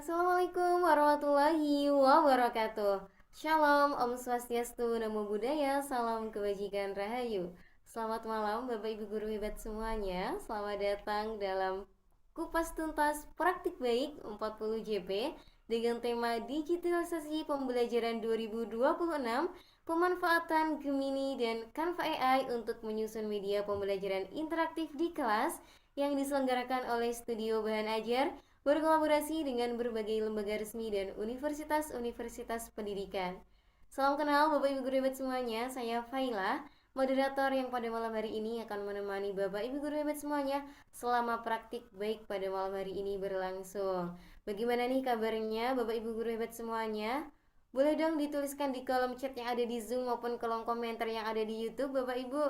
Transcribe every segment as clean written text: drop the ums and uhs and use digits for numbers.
Assalamualaikum warahmatullahi wabarakatuh. Shalom, Om Swastiastu, Namo Buddhaya, salam kebajikan rahayu. Selamat malam Bapak Ibu Guru hebat semuanya. Selamat datang dalam Kupas Tuntas Praktik Baik 40 JP dengan tema Digitalisasi Pembelajaran 2026, Pemanfaatan Gemini dan Canva AI untuk menyusun media pembelajaran interaktif di kelas yang diselenggarakan oleh Studio Bahan Ajar berkolaborasi dengan berbagai lembaga resmi dan universitas-universitas pendidikan. Salam kenal Bapak Ibu Guru hebat semuanya, saya Faila, moderator yang pada malam hari ini akan menemani Bapak Ibu Guru hebat semuanya selama praktik baik pada malam hari ini berlangsung. Bagaimana nih kabarnya Bapak Ibu Guru hebat semuanya? Boleh dong dituliskan di kolom chat yang ada di Zoom maupun kolom komentar yang ada di YouTube Bapak Ibu.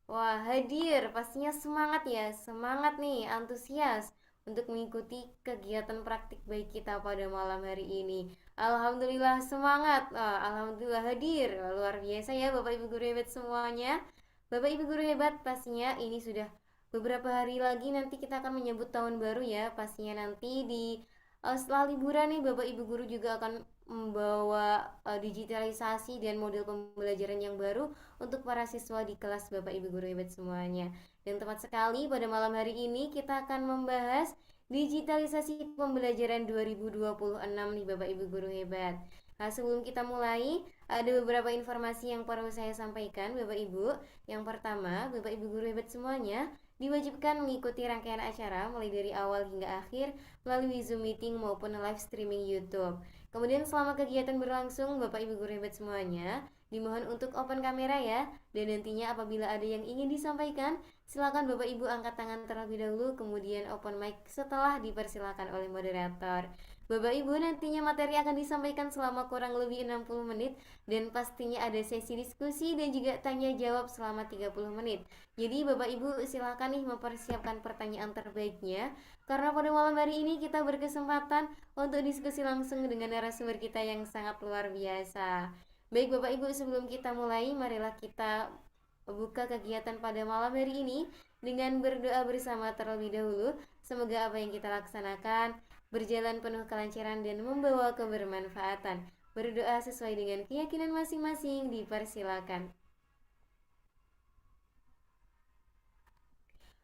Wah, hadir, pastinya semangat ya, semangat nih, antusias untuk mengikuti kegiatan praktik baik kita pada malam hari ini. Alhamdulillah semangat. Alhamdulillah hadir. Luar biasa ya Bapak Ibu guru hebat semuanya. Bapak Ibu guru hebat, pastinya ini sudah beberapa hari lagi nanti kita akan menyambut tahun baru ya. Pastinya nanti di setelah liburan nih Bapak Ibu guru juga akan membawa digitalisasi dan model pembelajaran yang baru untuk para siswa di kelas Bapak Ibu guru hebat semuanya. Dan tepat sekali pada malam hari ini kita akan membahas digitalisasi pembelajaran 2026 nih Bapak Ibu guru hebat. Nah, sebelum kita mulai, ada beberapa informasi yang perlu saya sampaikan Bapak Ibu. Yang pertama, Bapak Ibu guru hebat semuanya diwajibkan mengikuti rangkaian acara mulai dari awal hingga akhir melalui Zoom meeting maupun live streaming YouTube. Kemudian selama kegiatan berlangsung, Bapak Ibu guru hebat semuanya dimohon untuk open kamera ya. Dan nantinya apabila ada yang ingin disampaikan, silakan Bapak Ibu angkat tangan terlebih dahulu, kemudian open mic setelah dipersilakan oleh moderator. Bapak Ibu nantinya materi akan disampaikan selama kurang lebih 60 menit dan pastinya ada sesi diskusi dan juga tanya jawab selama 30 menit. Jadi Bapak Ibu silakan nih mempersiapkan pertanyaan terbaiknya karena pada malam hari ini kita berkesempatan untuk diskusi langsung dengan narasumber kita yang sangat luar biasa. Baik Bapak Ibu, sebelum kita mulai, marilah kita buka kegiatan pada malam hari ini dengan berdoa bersama terlebih dahulu. Semoga apa yang kita laksanakan berjalan penuh kelancaran dan membawa kebermanfaatan. Berdoa sesuai dengan keyakinan masing-masing, dipersilakan.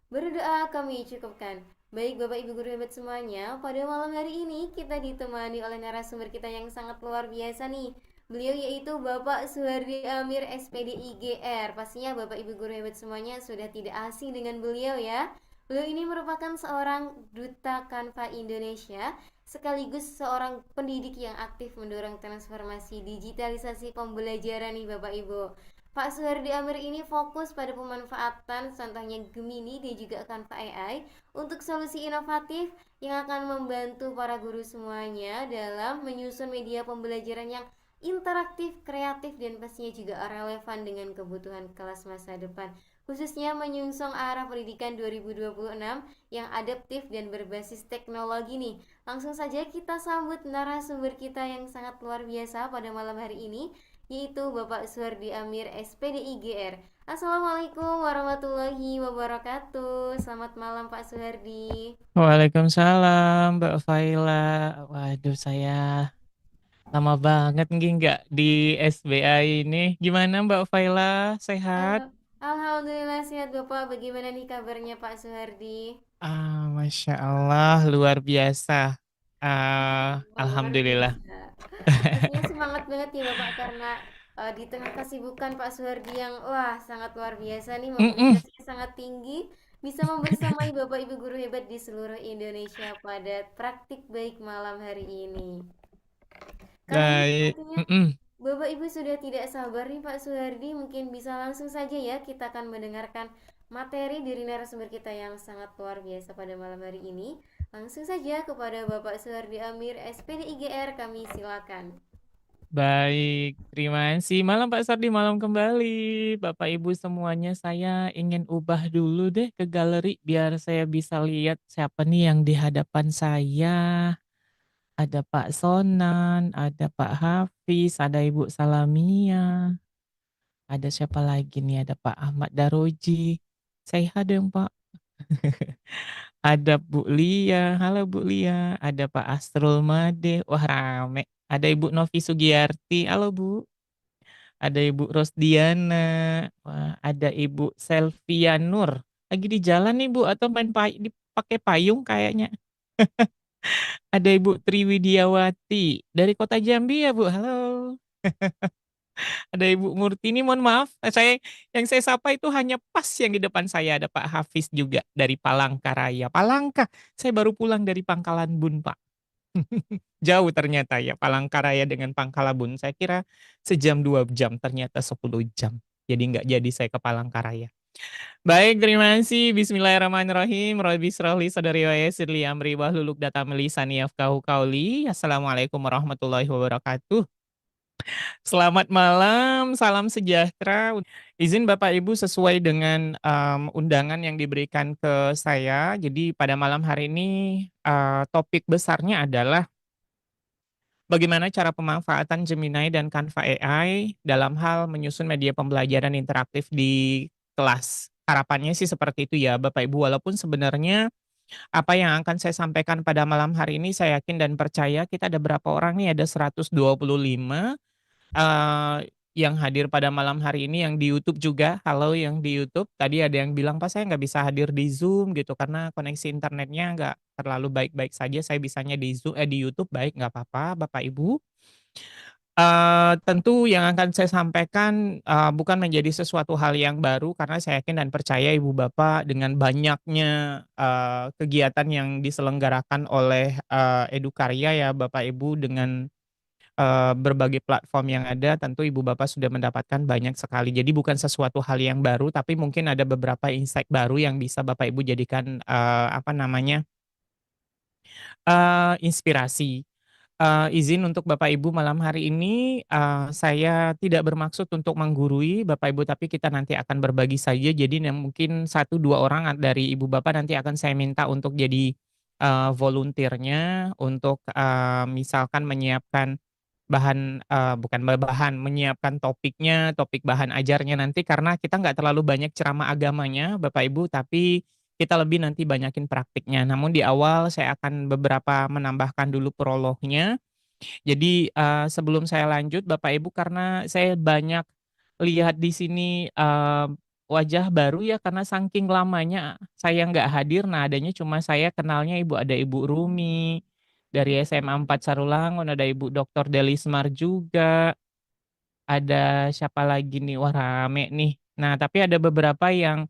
Berdoa kami cukupkan. Baik Bapak Ibu guru hebat semuanya, pada malam hari ini kita ditemani oleh narasumber kita yang sangat luar biasa nih. Beliau yaitu Bapak Suhardi Amir SPD IGR. Pastinya Bapak Ibu guru hebat semuanya sudah tidak asing dengan beliau ya. Beliau ini merupakan seorang duta Kanva Indonesia, sekaligus seorang pendidik yang aktif mendorong transformasi digitalisasi pembelajaran nih Bapak Ibu. Pak Suhardi Amir ini fokus pada pemanfaatan contohnya Gemini dan juga Canva AI untuk solusi inovatif yang akan membantu para guru semuanya dalam menyusun media pembelajaran yang interaktif, kreatif, dan pastinya juga relevan dengan kebutuhan kelas masa depan. Khususnya menyusun arah pendidikan 2026 yang adaptif dan berbasis teknologi nih. Langsung saja kita sambut narasumber kita yang sangat luar biasa pada malam hari ini, yaitu Bapak Suhardi Amir SPD IGR. Assalamualaikum warahmatullahi wabarakatuh. Selamat malam Pak Suhardi. Waalaikumsalam, Mbak Faila. Waduh, saya lama banget nggak di SBA ini. Gimana Mbak Faila? Sehat? Alhamdulillah sehat Bapak. Bagaimana nih kabarnya Pak Suhardi? Masya Allah, luar biasa. Wah, luar Alhamdulillah. biasa. Pastinya semangat banget ya Bapak karena di tengah kesibukan Pak Suhardi yang wah sangat luar biasa nih, Mm-mm. mobilitasnya sangat tinggi, bisa membersamai Bapak Ibu guru hebat di seluruh Indonesia pada praktik baik malam hari ini. Karena ini Baik. sepertinya Mm-mm. Bapak Ibu sudah tidak sabar nih Pak Suhardi, mungkin bisa langsung saja ya kita akan mendengarkan materi dari narasumber kita yang sangat luar biasa pada malam hari ini. Langsung saja kepada Bapak Suhardi Amir, SPD IGR, kami silakan. Baik, terima kasih. Malam Pak Sardi, malam kembali. Bapak Ibu semuanya, saya ingin ubah dulu deh ke galeri biar saya bisa lihat siapa nih yang di hadapan saya. Ada Pak Sonan, ada Pak Hafiz, ada Ibu Salamia, ada siapa lagi nih? Ada Pak Ahmad Daroji. Saya dong Pak. Ada Bu Lia, halo Bu Lia. Ada Pak Astrul Made, wah rame. Ada Ibu Novi Sugiyarti, halo Bu. Ada Ibu Rosdiana, wah, ada Ibu Selvia Nur. Lagi di jalan nih Bu, atau pakai payung kayaknya. Ada Ibu Triwidiawati dari Kota Jambi ya Bu, halo. Ada Ibu Murtini, mohon maaf, yang saya sapa itu hanya pas yang di depan saya ada Pak Hafiz juga dari Palangkaraya. Palangka, saya baru pulang dari Pangkalan Bun Pak. Jauh ternyata ya Palangkaraya dengan Pangkalabun. Saya kira sejam 2 jam, ternyata 10 jam. Jadi nggak jadi saya ke Palangkaraya. Baik, terima kasih. Bismillahirrahmanirrahim. Rabbi shrahli sadri wa yassir li amri wahlul 'uqdatam min lisani yafqahu qawli. Assalamualaikum warahmatullahi wabarakatuh. Selamat malam, salam sejahtera. Izin Bapak Ibu sesuai dengan undangan yang diberikan ke saya. Jadi pada malam hari ini topik besarnya adalah bagaimana cara pemanfaatan Gemini dan Canva AI dalam hal menyusun media pembelajaran interaktif di kelas. Harapannya sih seperti itu ya Bapak Ibu, walaupun sebenarnya apa yang akan saya sampaikan pada malam hari ini saya yakin dan percaya kita ada berapa orang nih, ada 125 yang hadir pada malam hari ini yang di YouTube juga. Halo yang di YouTube, tadi ada yang bilang, "Pak saya nggak bisa hadir di Zoom gitu karena koneksi internetnya nggak terlalu baik-baik saja, saya bisanya di YouTube." Baik, nggak apa-apa Bapak Ibu. Tentu yang akan saya sampaikan, bukan menjadi sesuatu hal yang baru karena saya yakin dan percaya Ibu Bapak dengan banyaknya, kegiatan yang diselenggarakan oleh, Edukarya ya Bapak Ibu dengan berbagai platform yang ada tentu ibu bapak sudah mendapatkan banyak sekali. Jadi bukan sesuatu hal yang baru, tapi mungkin ada beberapa insight baru yang bisa bapak ibu jadikan, apa namanya, inspirasi. Izin untuk bapak ibu malam hari ini, saya tidak bermaksud untuk menggurui bapak ibu, tapi kita nanti akan berbagi saja. Jadi mungkin satu 2 orang dari ibu bapak nanti akan saya minta untuk jadi, volunteer-nya untuk, misalkan menyiapkan bahan, bukan bahan, menyiapkan topiknya, topik bahan ajarnya nanti karena kita nggak terlalu banyak ceramah agamanya Bapak Ibu, tapi kita lebih nanti banyakin praktiknya. Namun di awal saya akan beberapa menambahkan dulu prolognya. Jadi, sebelum saya lanjut Bapak Ibu karena saya banyak lihat di sini, wajah baru ya karena saking lamanya saya nggak hadir, nah adanya cuma saya kenalnya ada Ibu Rumi, dari SMA 4 Sarulangun, ada Ibu Doktor Delismar juga, ada siapa lagi nih, wah rame nih. Nah tapi ada beberapa yang,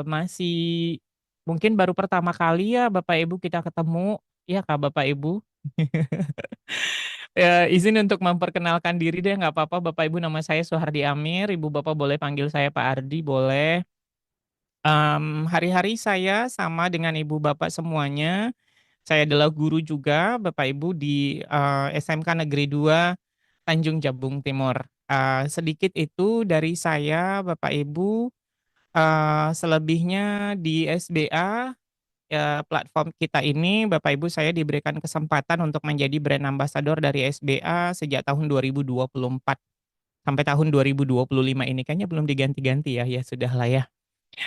masih mungkin baru pertama kali ya Bapak Ibu kita ketemu, ya Kak Bapak Ibu? Ya, izin untuk memperkenalkan diri deh, nggak apa-apa Bapak Ibu, nama saya Suhardi Amir, Ibu Bapak boleh panggil saya Pak Ardi, boleh. Hari-hari saya sama dengan Ibu Bapak semuanya, saya adalah guru juga Bapak Ibu di, SMK Negeri 2 Tanjung Jabung Timur. Sedikit itu dari saya Bapak Ibu, selebihnya di SBA, platform kita ini Bapak Ibu saya diberikan kesempatan untuk menjadi brand ambassador dari SBA sejak tahun 2024 sampai tahun 2025 ini. Kayaknya belum diganti-ganti ya, ya sudahlah ya.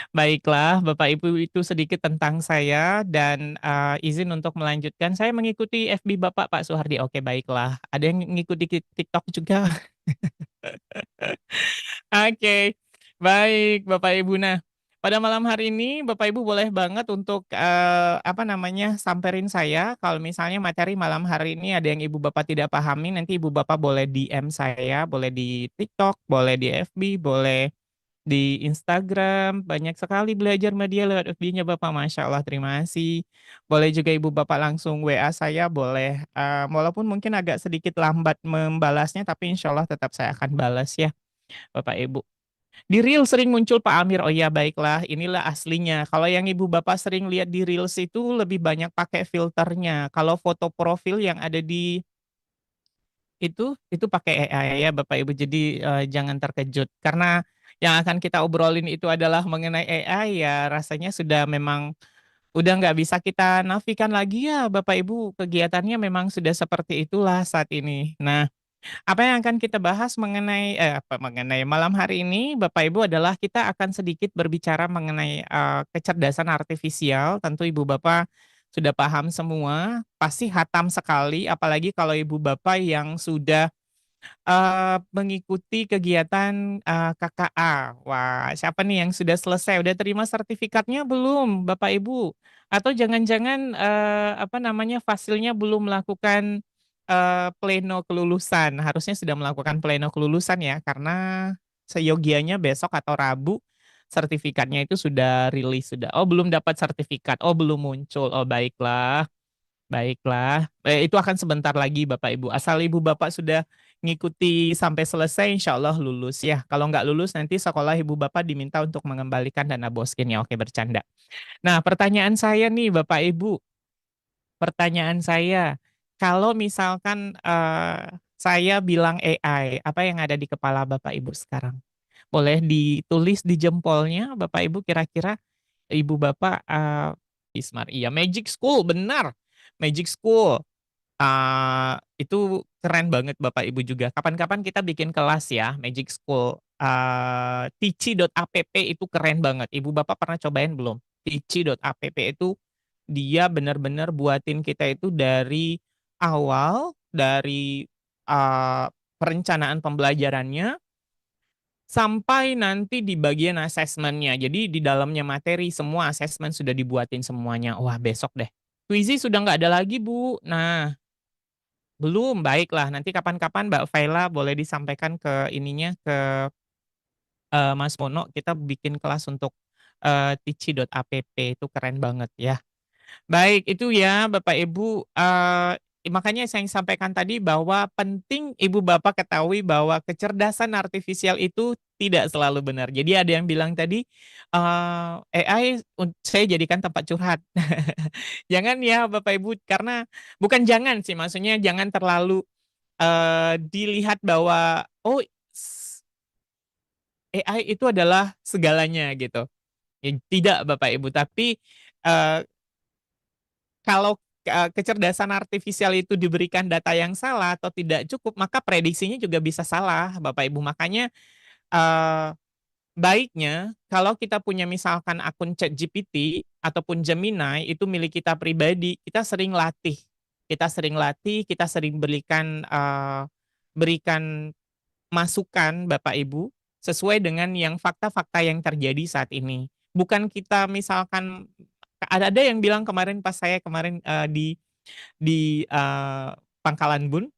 Baiklah Bapak Ibu itu sedikit tentang saya dan, izin untuk melanjutkan, saya mengikuti FB Bapak, Pak Suhardi. Oke baiklah, ada yang ngikuti TikTok juga? Oke, baik Bapak Ibu. Nah, pada malam hari ini Bapak Ibu boleh banget untuk, apa namanya, samperin saya kalau misalnya materi malam hari ini ada yang Ibu Bapak tidak pahami, nanti Ibu Bapak boleh DM saya, boleh di TikTok, boleh di FB, boleh di Instagram, banyak sekali belajar media lewat FB-nya Bapak, masya Allah, terima kasih. Boleh juga Ibu Bapak langsung WA saya, boleh, walaupun mungkin agak sedikit lambat membalasnya, tapi insya Allah tetap saya akan balas ya, Bapak Ibu. Di Reels sering muncul Pak Amir, oh ya baiklah, inilah aslinya. Kalau yang Ibu Bapak sering lihat di Reels itu lebih banyak pakai filternya. Kalau foto profil yang ada di itu pakai AI ya Bapak Ibu, jadi, jangan terkejut. Karena yang akan kita obrolin itu adalah mengenai AI ya rasanya sudah memang udah nggak bisa kita nafikan lagi ya Bapak Ibu, kegiatannya memang sudah seperti itulah saat ini. Nah, apa yang akan kita bahas mengenai malam hari ini Bapak Ibu adalah kita akan sedikit berbicara mengenai, kecerdasan artifisial, tentu Ibu Bapak sudah paham semua, pasti hatam sekali apalagi kalau Ibu Bapak yang sudah mengikuti kegiatan, KKA. Wah, siapa nih yang sudah selesai, udah terima sertifikatnya belum Bapak Ibu? Atau jangan-jangan, apa namanya, fasilnya belum melakukan, pleno kelulusan, harusnya sudah melakukan pleno kelulusan ya, karena seyogianya besok atau Rabu sertifikatnya itu sudah rilis, sudah, "Oh belum dapat sertifikat, oh belum muncul." Oh baiklah. Baiklah, itu akan sebentar lagi Bapak Ibu, asal Ibu Bapak sudah ngikuti sampai selesai insya Allah lulus ya, kalau nggak lulus nanti sekolah Ibu Bapak diminta untuk mengembalikan dana boskin ya, oke bercanda. Nah pertanyaan saya nih Bapak Ibu, pertanyaan saya, kalau misalkan, saya bilang AI, apa yang ada di kepala Bapak Ibu sekarang? Boleh ditulis di jempolnya Bapak Ibu kira-kira Ibu Bapak, Ismar iya Magic School benar, Magic School. Itu keren banget Bapak Ibu juga. Kapan-kapan kita bikin kelas ya, Magic School. Tici.app itu keren banget. Ibu Bapak pernah cobain belum? Tici.app itu dia benar-benar buatin kita itu dari awal, dari perencanaan pembelajarannya sampai nanti di bagian asesmennya. Jadi di dalamnya materi semua asesmen sudah dibuatin semuanya. Wah besok deh. Quizy sudah nggak ada lagi Bu. Nah belum, baiklah. Nanti kapan-kapan Mbak Faila boleh disampaikan ke ininya, ke Mas Mono, kita bikin kelas untuk tici.app itu keren banget ya. Baik, itu ya Bapak Ibu, makanya saya sampaikan tadi bahwa penting Ibu Bapak ketahui bahwa kecerdasan artifisial itu tidak selalu benar. Jadi ada yang bilang tadi, AI saya jadikan tempat curhat. Jangan ya Bapak Ibu, karena bukan jangan sih, maksudnya jangan terlalu, dilihat bahwa, oh AI itu adalah segalanya gitu. Ya tidak Bapak Ibu, tapi, eee kalau, kecerdasan artifisial itu diberikan data yang salah atau tidak cukup, maka prediksinya juga bisa salah, Bapak Ibu. Makanya, eee, baiknya kalau kita punya misalkan akun ChatGPT ataupun Gemini itu milik kita pribadi, kita sering latih. Kita sering latih, kita sering berikan masukan Bapak Ibu, sesuai dengan yang fakta-fakta yang terjadi saat ini. Bukan kita misalkan ada yang bilang kemarin pas saya kemarin, di Pangkalan Bun,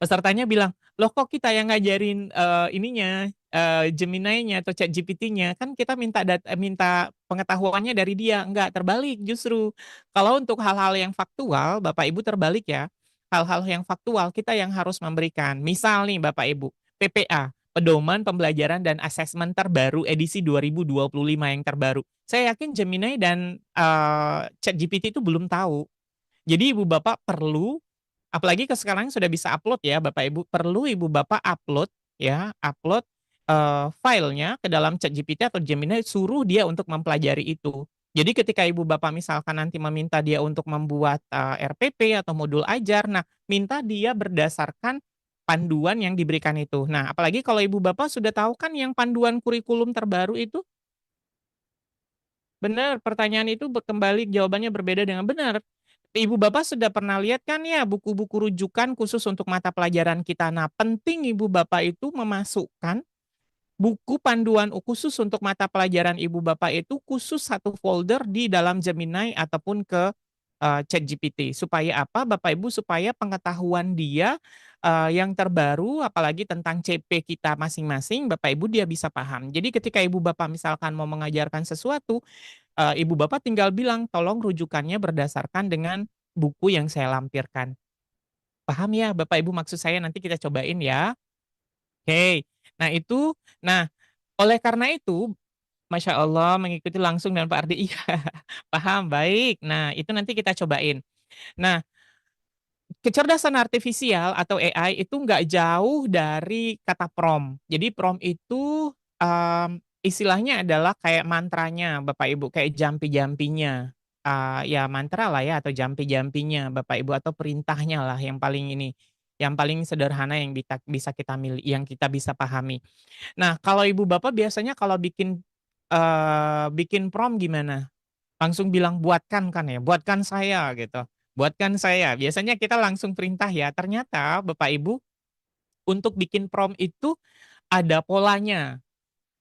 pesertanya bilang, "Loh kok kita yang ngajarin, ininya, Gemini-nya atau ChatGPT-nya? Kan kita minta pengetahuannya dari dia." Enggak, terbalik justru. Kalau untuk hal-hal yang faktual, Bapak Ibu terbalik ya. Hal-hal yang faktual kita yang harus memberikan. Misal nih Bapak Ibu, PPA, Pedoman Pembelajaran dan Asesmen Terbaru edisi 2025 yang terbaru. Saya yakin Gemini dan, ChatGPT itu belum tahu. Jadi Ibu Bapak perlu, apalagi sekarang sudah bisa upload ya Bapak Ibu, perlu Ibu Bapak upload ya, upload, filenya ke dalam ChatGPT atau Gemini, suruh dia untuk mempelajari itu. Jadi ketika Ibu Bapak misalkan nanti meminta dia untuk membuat, RPP atau modul ajar, nah minta dia berdasarkan panduan yang diberikan itu. Nah apalagi kalau Ibu Bapak sudah tahu kan yang panduan kurikulum terbaru itu, benar, pertanyaan itu kembali jawabannya berbeda dengan benar. Ibu Bapak sudah pernah lihat kan ya buku-buku rujukan khusus untuk mata pelajaran kita. Nah, penting Ibu Bapak itu memasukkan buku panduan khusus untuk mata pelajaran Ibu Bapak itu khusus satu folder di dalam Gemini ataupun ke, ChatGPT. Supaya apa? Bapak Ibu supaya pengetahuan dia, yang terbaru apalagi tentang CP kita masing-masing, Bapak Ibu dia bisa paham. Jadi ketika Ibu Bapak misalkan mau mengajarkan sesuatu, Ibu Bapak tinggal bilang, "Tolong rujukannya berdasarkan dengan buku yang saya lampirkan." Paham ya Bapak Ibu maksud saya? Nanti kita cobain ya. Oke. Nah itu, nah oleh karena itu, Masya Allah mengikuti langsung dengan Pak Ardi, iya, paham, baik. Nah itu nanti kita cobain. Nah, kecerdasan artifisial atau AI itu nggak jauh dari kata prompt. Jadi prompt itu, istilahnya adalah kayak mantranya Bapak Ibu, kayak jampi-jampinya, ya mantra lah ya atau jampi-jampinya Bapak Ibu atau perintahnya lah yang paling ini, yang paling sederhana yang bisa kita yang kita bisa pahami. Nah kalau Ibu Bapak biasanya kalau bikin prompt gimana? Langsung bilang, "Buatkan," kan ya, "Buatkan saya," gitu, "Buatkan saya." Biasanya kita langsung perintah ya, ternyata Bapak Ibu, untuk bikin prompt itu ada polanya.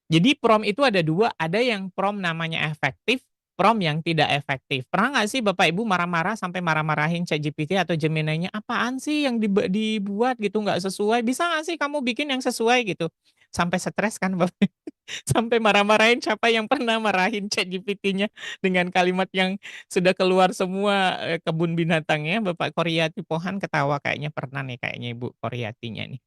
Jadi prompt itu ada 2, ada yang prompt namanya efektif, prompt yang tidak efektif. Pernah nggak sih Bapak Ibu marah-marah sampai marah-marahin ChatGPT atau Gemini-nya, "Apaan sih yang dibuat gitu, nggak sesuai, bisa nggak sih kamu bikin yang sesuai?" Gitu. Sampai stres kan Bapak, sampai marah-marahin, siapa yang pernah marahin ChatGPT-nya dengan kalimat yang sudah keluar semua, kebun binatangnya. Bapak Koryati Pohan ketawa kayaknya pernah nih kayaknya Ibu Koryatinya nih.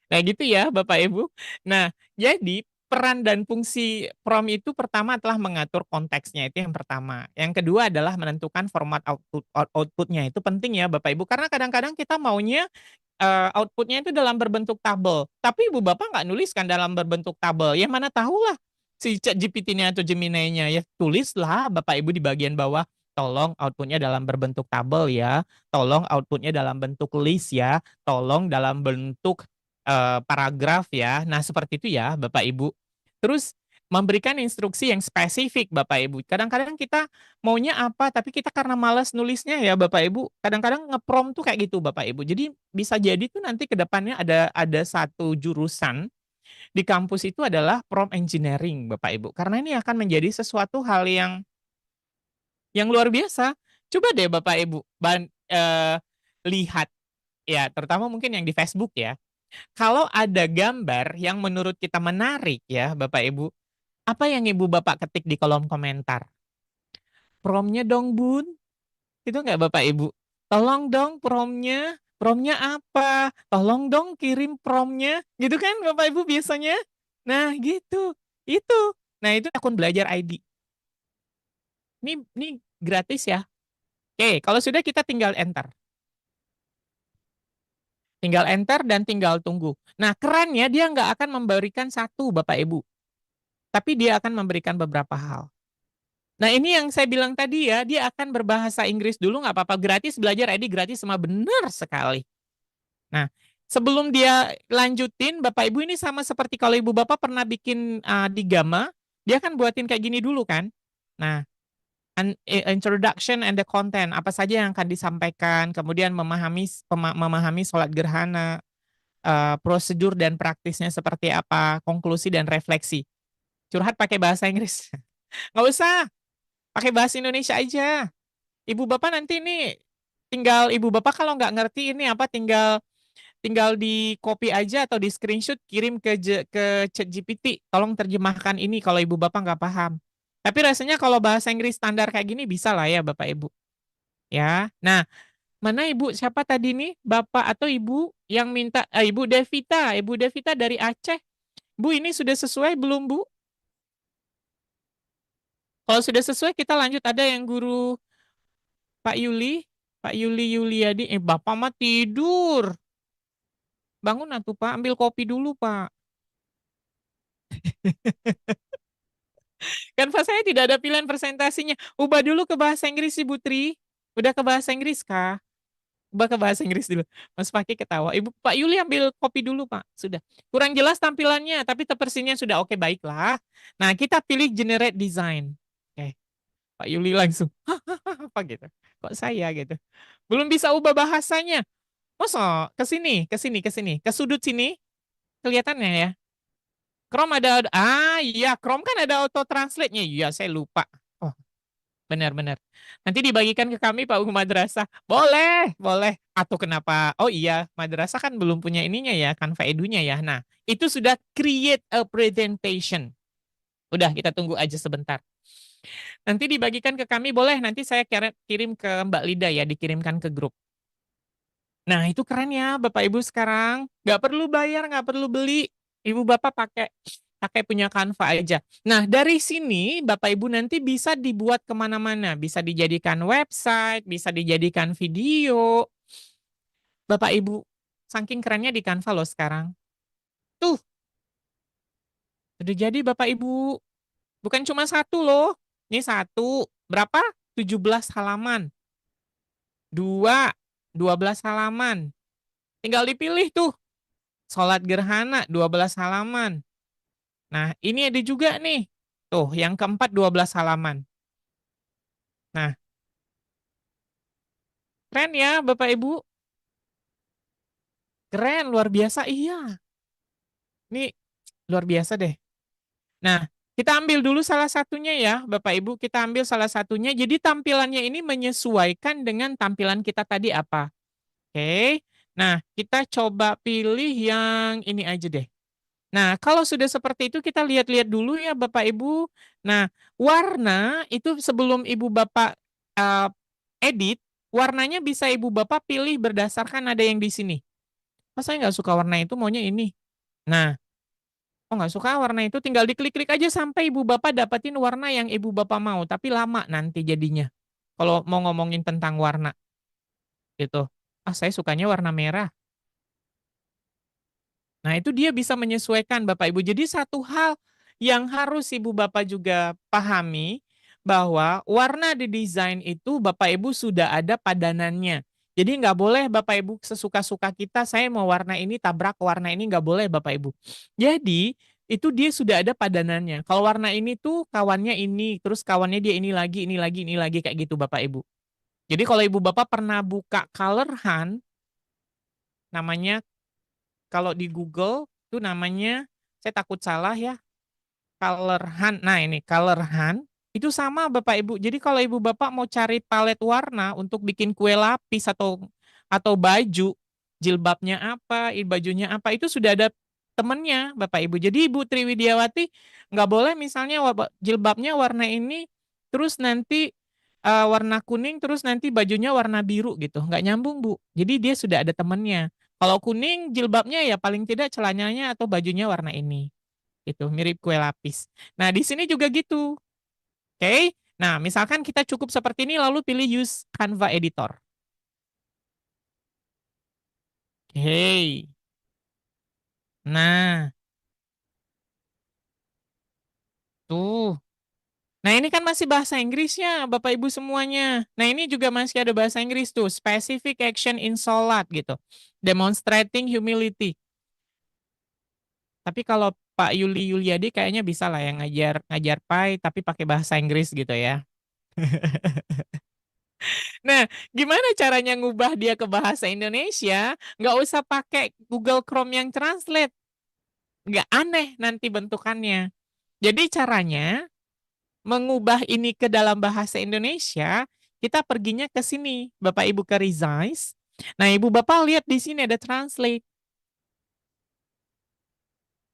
Nah gitu ya Bapak Ibu. Nah jadi peran dan fungsi prompt itu pertama adalah mengatur konteksnya, itu yang pertama. Yang kedua adalah menentukan format output-nya, itu penting ya Bapak Ibu, karena kadang-kadang kita maunya, output-nya itu dalam berbentuk tabel, tapi Ibu Bapak nggak nuliskan dalam berbentuk tabel, ya mana tahulah si ChatGPT-nya atau Gemini-nya, ya tulislah Bapak Ibu di bagian bawah, tolong outputnya dalam berbentuk tabel ya, tolong outputnya dalam bentuk list ya, tolong dalam bentuk paragraf ya. Nah, seperti itu ya, Bapak Ibu. Terus memberikan instruksi yang spesifik, Bapak Ibu. Kadang-kadang kita maunya apa, tapi kita karena malas nulisnya ya, Bapak Ibu. Kadang-kadang nge-prompt tuh kayak gitu, Bapak Ibu. Jadi bisa jadi tuh nanti ke depannya ada satu jurusan di kampus itu adalah prompt engineering, Bapak Ibu. Karena ini akan menjadi sesuatu hal yang luar biasa. Coba deh Bapak Ibu lihat ya, terutama mungkin yang di Facebook ya. Kalau ada gambar yang menurut kita menarik ya, Bapak Ibu, apa yang Ibu Bapak ketik di kolom komentar? Promnya dong Bun, itu nggak Bapak Ibu? Tolong dong promnya apa? Tolong dong kirim promnya, gitu kan Bapak Ibu biasanya? Nah gitu, itu. Nah itu akun belajar ID. Ini gratis ya. Oke, kalau sudah kita tinggal enter. Tinggal enter dan tinggal tunggu. Nah kerennya dia nggak akan memberikan satu Bapak Ibu. Tapi dia akan memberikan beberapa hal. Nah ini yang saya bilang tadi ya, dia akan berbahasa Inggris dulu nggak apa-apa, gratis belajar ID gratis sama benar sekali. Nah sebelum dia lanjutin, Bapak Ibu ini sama seperti kalau Ibu Bapak pernah bikin di Gamma, dia kan buatin kayak gini dulu kan. Nah introduction and the content, apa saja yang akan disampaikan, kemudian memahami sholat gerhana, prosedur dan praktisnya seperti apa, konklusi dan refleksi. Curhat pakai bahasa Inggris. Nggak usah, pakai bahasa Indonesia aja. Ibu Bapak nanti ini tinggal Ibu Bapak kalau nggak ngerti ini apa tinggal tinggal di copy aja atau di screenshot kirim ke ChatGPT. Tolong terjemahkan ini kalau Ibu Bapak nggak paham. Tapi rasanya kalau bahasa Inggris standar kayak gini bisa lah ya Bapak Ibu. Ya. Nah, mana Ibu siapa tadi nih? Bapak atau Ibu yang minta Ibu Devita, Ibu Devita dari Aceh. Bu, ini sudah sesuai belum, Bu? Kalau sudah sesuai kita lanjut, ada yang guru Pak Yuli, Pak Yuli Yuliadi. Bapak mah tidur. Bangun atuh Pak, ambil kopi dulu Pak. Kan Pak saya tidak ada pilihan presentasinya. Ubah dulu ke bahasa Inggris Ibu Tri. Udah ke bahasa Inggris kah? Ubah ke bahasa Inggris dulu. Mas Paki ketawa. Ibu Pak Yuli ambil kopi dulu Pak. Sudah. Kurang jelas tampilannya, tapi tepersinya sudah oke baiklah. Nah kita pilih generate design. Oke. Pak Yuli langsung. Apa gitu? Kok saya gitu? Belum bisa ubah bahasanya. Masa ke sini, ke sini, ke sini, ke sudut sini kelihatannya ya. Chrome ada iya Chrome kan ada auto translate-nya. Iya, saya lupa. Oh, benar-benar. Nanti dibagikan ke kami Pak Madrasah. Boleh, boleh. Atau kenapa? Oh iya, Madrasah kan belum punya ininya ya, Canva Edu-nya ya. Nah, itu sudah create a presentation. Udah, kita tunggu aja sebentar. Nanti dibagikan ke kami, boleh. Nanti saya kirim ke Mbak Lida ya, dikirimkan ke grup. Nah, itu keren ya Bapak Ibu sekarang. Nggak perlu bayar, nggak perlu beli. Ibu Bapak pakai pakai punya Canva aja. Nah, dari sini Bapak Ibu nanti bisa dibuat kemana-mana. Bisa dijadikan website, bisa dijadikan video. Bapak Ibu, saking kerennya di Canva loh sekarang. Tuh, udah jadi Bapak Ibu. Bukan cuma satu loh. Ini satu. Berapa? 17 halaman. Dua, 12 halaman. Tinggal dipilih tuh. Sholat gerhana 12 halaman. Nah, ini ada juga nih. Tuh, yang keempat 12 halaman. Nah, keren ya Bapak Ibu. Keren, luar biasa. Iya, ini luar biasa deh. Nah, kita ambil dulu salah satunya ya Bapak Ibu. Kita ambil salah satunya. Jadi tampilannya ini menyesuaikan dengan tampilan kita tadi apa. Oke. Nah, kita coba pilih yang ini aja deh. Nah, kalau sudah seperti itu kita lihat-lihat dulu ya Bapak Ibu. Nah, warna itu sebelum Ibu Bapak uh, edit, warnanya bisa Ibu Bapak pilih berdasarkan ada yang di sini. Mas saya nggak suka warna itu, maunya ini. Nah, oh nggak suka warna itu, tinggal diklik-klik aja sampai Ibu Bapak dapatin warna yang Ibu Bapak mau. Tapi lama nanti jadinya. Kalau mau ngomongin tentang warna gitu. Ah, saya sukanya warna merah. Nah, itu dia bisa menyesuaikan Bapak Ibu. Jadi satu hal yang harus Ibu Bapak juga pahami bahwa warna di desain itu Bapak Ibu sudah ada padanannya. Jadi nggak boleh Bapak Ibu sesuka-suka kita, saya mau warna ini tabrak warna ini, nggak boleh Bapak Ibu. Jadi itu dia sudah ada padanannya. Kalau warna ini tuh kawannya ini, terus kawannya dia ini lagi, ini lagi, ini lagi kayak gitu Bapak Ibu. Jadi kalau Ibu Bapak pernah buka Color Hunt, namanya kalau di Google tuh namanya, saya takut salah ya, Color Hunt. Nah, ini Color Hunt itu sama Bapak Ibu. Jadi kalau Ibu Bapak mau cari palet warna untuk bikin kue lapis atau baju, jilbabnya apa, bajunya apa, itu sudah ada temennya Bapak Ibu. Jadi Ibu Triwidiawati nggak boleh misalnya jilbabnya warna ini, terus nanti warna kuning, terus nanti bajunya warna biru gitu. Nggak nyambung Bu. Jadi dia sudah ada temennya. Kalau kuning jilbabnya ya paling tidak celananya atau bajunya warna ini. Itu mirip kue lapis. Nah, di sini juga gitu. Oke. Nah, misalkan kita cukup seperti ini lalu pilih use Canva editor. Oke. Nah, tuh. Nah, ini kan masih bahasa Inggrisnya, Bapak Ibu semuanya. Nah, ini juga masih ada bahasa Inggris tuh, specific action in Solat gitu. Demonstrating humility. Tapi kalau Pak Yuli Yuliadi kayaknya bisa lah yang ngajar ngajar Pai tapi pakai bahasa Inggris gitu ya. Nah, gimana caranya ngubah dia ke bahasa Indonesia? Nggak usah pakai Google Chrome yang translate. Nggak aneh nanti bentukannya. Jadi caranya mengubah ini ke dalam bahasa Indonesia, kita perginya ke sini. Bapak Ibu ke resize. Nah, Ibu Bapak lihat di sini ada translate.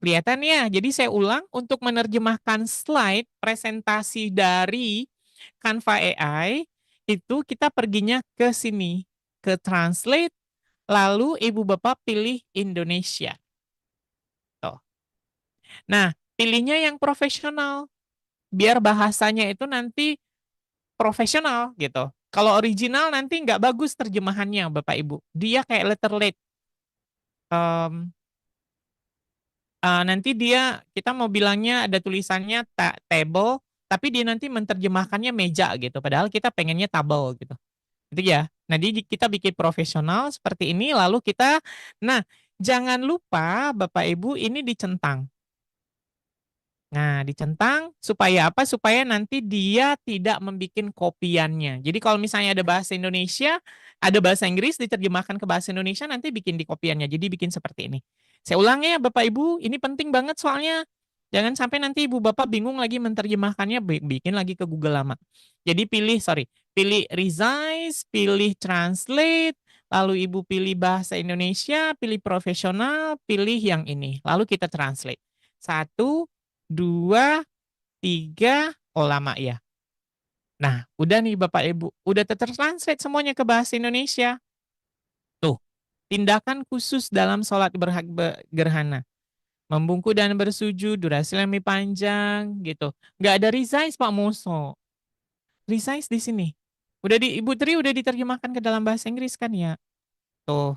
Kelihatan ya? Jadi saya ulang untuk menerjemahkan slide presentasi dari Canva AI, itu kita perginya ke sini, ke translate. Lalu ibu bapak pilih Indonesia. Tuh. Nah, pilihnya yang profesional. Biar bahasanya itu nanti profesional gitu. Kalau original nanti nggak bagus terjemahannya Bapak Ibu. Dia kayak letterlet. Em, nanti dia, kita mau bilangnya ada tulisannya table, tapi dia nanti menerjemahkannya meja gitu. Padahal kita pengennya table gitu. Itu ya. Nah, kita bikin profesional seperti ini, lalu kita, nah, jangan lupa Bapak Ibu ini dicentang. Nah, dicentang supaya apa? Supaya nanti dia tidak membuat kopiannya. Jadi kalau misalnya ada bahasa Indonesia, ada bahasa Inggris diterjemahkan ke bahasa Indonesia, nanti bikin di kopiannya. Jadi bikin seperti ini. Saya ulang ya Bapak Ibu, ini penting banget soalnya. Jangan sampai nanti Ibu Bapak bingung lagi menerjemahkannya, bikin lagi ke Google lama. Jadi pilih resize, pilih translate, lalu Ibu pilih bahasa Indonesia, pilih profesional, pilih yang ini. Lalu kita translate. Satu, dua, tiga, oh lama ya. Nah, udah nih Bapak Ibu, udah tertranslate semuanya ke bahasa Indonesia. Tuh, tindakan khusus dalam sholat gerhana. Membungkuk dan bersujud, durasi lebih panjang, gitu. Nggak ada resize Pak Muso. Resize di sini. Udah di Ibu Tri udah diterjemahkan ke dalam bahasa Inggris kan ya? Tuh,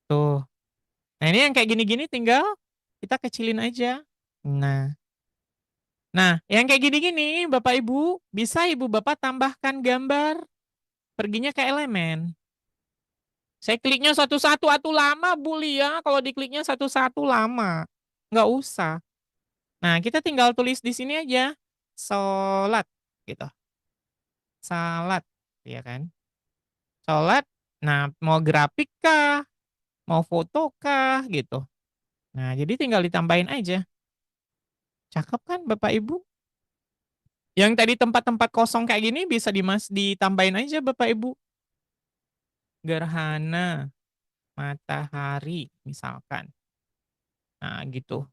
tuh. Nah ini yang kayak gini-gini tinggal kita kecilin aja. Nah, yang kayak gini-gini, Bapak Ibu, bisa Ibu Bapak tambahkan gambar, perginya ke elemen. Saya kliknya satu-satu, atuh lama Bu Lia, kalau dikliknya satu-satu lama. Nggak usah. Nah, kita tinggal tulis di sini aja, sholat, gitu. Salat, ya kan? Sholat, nah mau grafik kah, mau foto kah, gitu. Nah, jadi tinggal ditambahin aja. Cakep kan Bapak Ibu? Yang tadi tempat-tempat kosong kayak gini bisa ditambahin aja Bapak Ibu. Gerhana matahari misalkan. Nah, gitu.